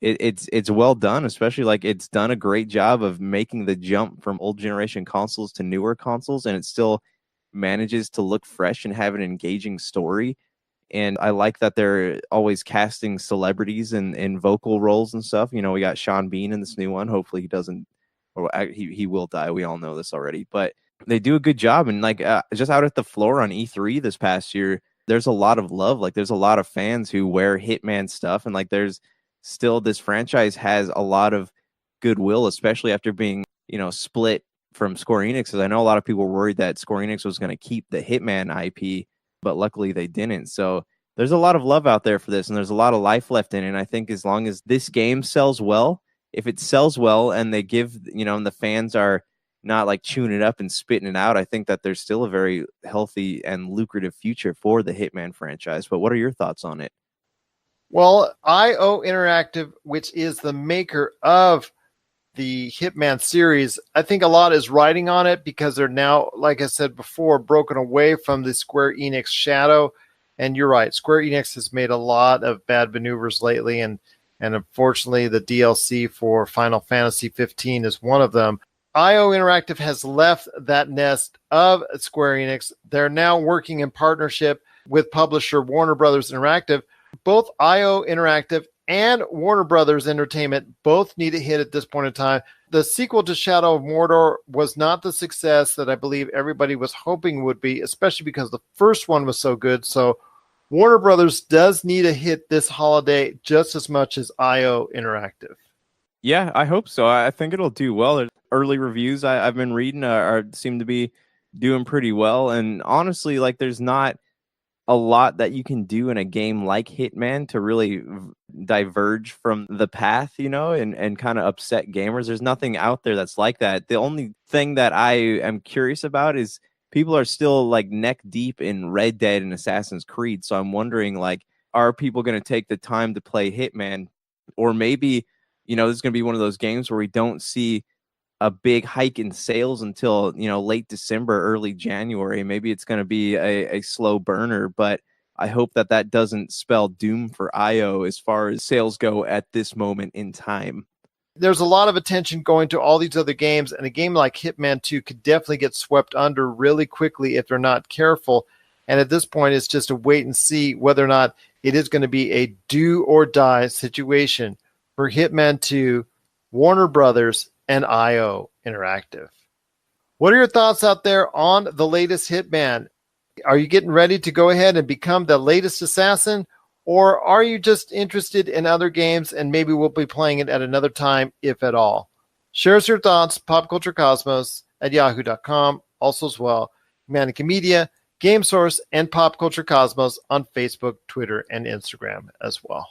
it's well done. Especially like it's done a great job of making the jump from old generation consoles to newer consoles, and it still manages to look fresh and have an engaging story. And I like that they're always casting celebrities in vocal roles and stuff. We got Sean Bean in this new one. Hopefully he doesn't, or he will die. We all know this already, but they do a good job. And just out at the floor on E3 this past year, there's a lot of love. Like there's a lot of fans who wear Hitman stuff. And there's still, this franchise has a lot of goodwill, especially after being, split from Square Enix. Because I know a lot of people were worried that Square Enix was going to keep the Hitman IP, but luckily they didn't. So there's a lot of love out there for this, and there's a lot of life left in it. And I think as long as this game sells well, if it sells well and they give, and the fans are not chewing it up and spitting it out, I think that there's still a very healthy and lucrative future for the Hitman franchise. But what are your thoughts on it? Well, IO Interactive, which is the maker of the Hitman series, I think a lot is riding on it because they're now, like I said before, broken away from the Square Enix shadow. And you're right, Square Enix has made a lot of bad maneuvers lately, and unfortunately the DLC for Final Fantasy 15 is one of them. IO Interactive has left that nest of Square Enix. They're now working in partnership with publisher Warner Brothers Interactive. Both IO Interactive and Warner Brothers Entertainment both need a hit at this point in time. The sequel to Shadow of Mordor was not the success that I believe everybody was hoping would be, especially because the first one was so good. So Warner Brothers does need a hit this holiday just as much as IO Interactive. Yeah, I hope so. I think it'll do well. Early reviews I've been reading seem to be doing pretty well. And honestly, there's not a lot that you can do in a game like Hitman to really diverge from the path, and kind of upset gamers. There's nothing out there that's like that. The only thing that I am curious about is people are still neck deep in Red Dead and Assassin's Creed. So I'm wondering, are people going to take the time to play Hitman? Or maybe, this is going to be one of those games where we don't see a big hike in sales until, late December, early January. Maybe it's going to be a slow burner, but I hope that doesn't spell doom for IO as far as sales go at this moment in time. There's a lot of attention going to all these other games, and a game like Hitman 2 could definitely get swept under really quickly if they're not careful. And at this point, it's just a wait and see whether or not it is going to be a do or die situation for Hitman 2, Warner Brothers, and IO Interactive. What are your thoughts out there on the latest Hitman? Are you getting ready to go ahead and become the latest assassin? Or are you just interested in other games and maybe we'll be playing it at another time, if at all? Share us your thoughts, popculturecosmos@yahoo.com. Also as well, Humanica Media, Game Source, and Pop Culture Cosmos on Facebook, Twitter, and Instagram as well.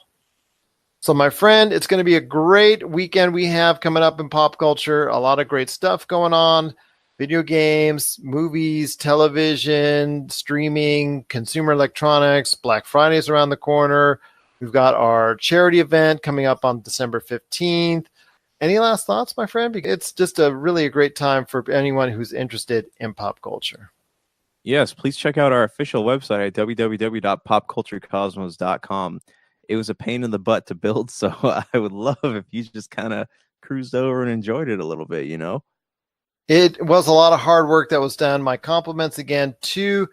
So, my friend, it's going to be a great weekend we have coming up in pop culture. A lot of great stuff going on. Video games, movies, television, streaming, consumer electronics. Black Friday's around the corner. We've got our charity event coming up on December 15th. Any last thoughts, my friend? Because it's just really a great time for anyone who's interested in pop culture. Yes, please check out our official website at www.popculturecosmos.com. It was a pain in the butt to build, so I would love if you just kind of cruised over and enjoyed it a little bit, you know? It was a lot of hard work that was done. My compliments again to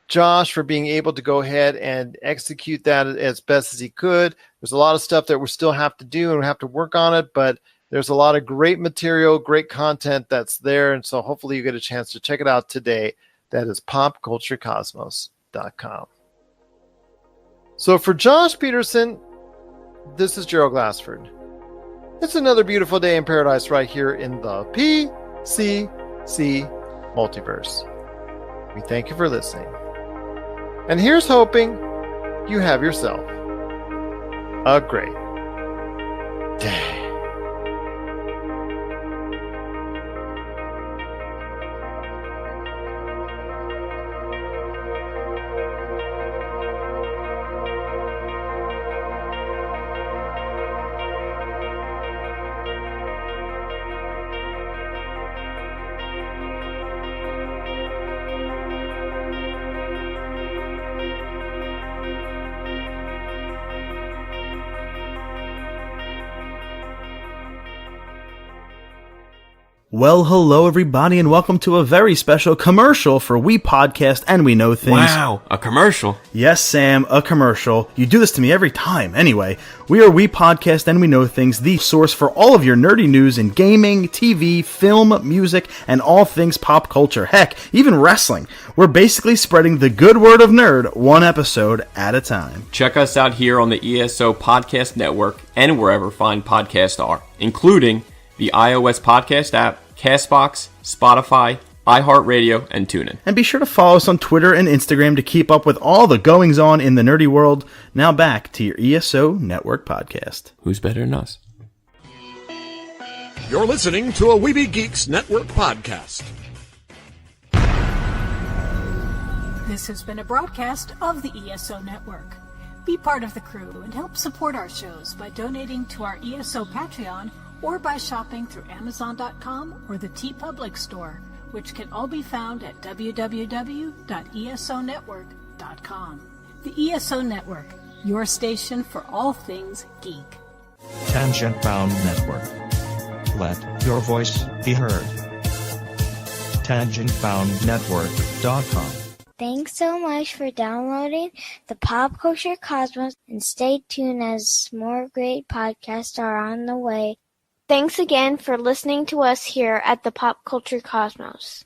Josh for being able to go ahead and execute that as best as he could. There's a lot of stuff that we still have to do and we have to work on it, but there's a lot of great material, great content that's there. And so hopefully you get a chance to check it out today. That is popculturecosmos.com. So for Josh Peterson, this is Gerald Glassford. It's another beautiful day in paradise right here in the PCC Multiverse. We thank you for listening. And here's hoping you have yourself a great day. Well, hello everybody, and welcome to a very special commercial for We Podcast and We Know Things. Wow, a commercial? Yes, Sam, a commercial. You do this to me every time. Anyway, we are We Podcast and We Know Things, the source for all of your nerdy news in gaming, TV, film, music, and all things pop culture. Heck, even wrestling. We're basically spreading the good word of nerd one episode at a time. Check us out here on the ESO Podcast Network and wherever fine podcasts are, including the iOS Podcast app, CastBox, Spotify, iHeartRadio, and TuneIn. And be sure to follow us on Twitter and Instagram to keep up with all the goings-on in the nerdy world. Now back to your ESO Network podcast. Who's better than us? You're listening to a Weeby Geeks Network podcast. This has been a broadcast of the ESO Network. Be part of the crew and help support our shows by donating to our ESO Patreon or by shopping through Amazon.com or the TeePublic store, which can all be found at www.esonetwork.com. The ESO Network, your station for all things geek. Tangent Bound Network. Let your voice be heard. TangentBoundNetwork.com. Thanks so much for downloading the Pop Culture Cosmos, and stay tuned as more great podcasts are on the way. Thanks again for listening to us here at the Pop Culture Cosmos.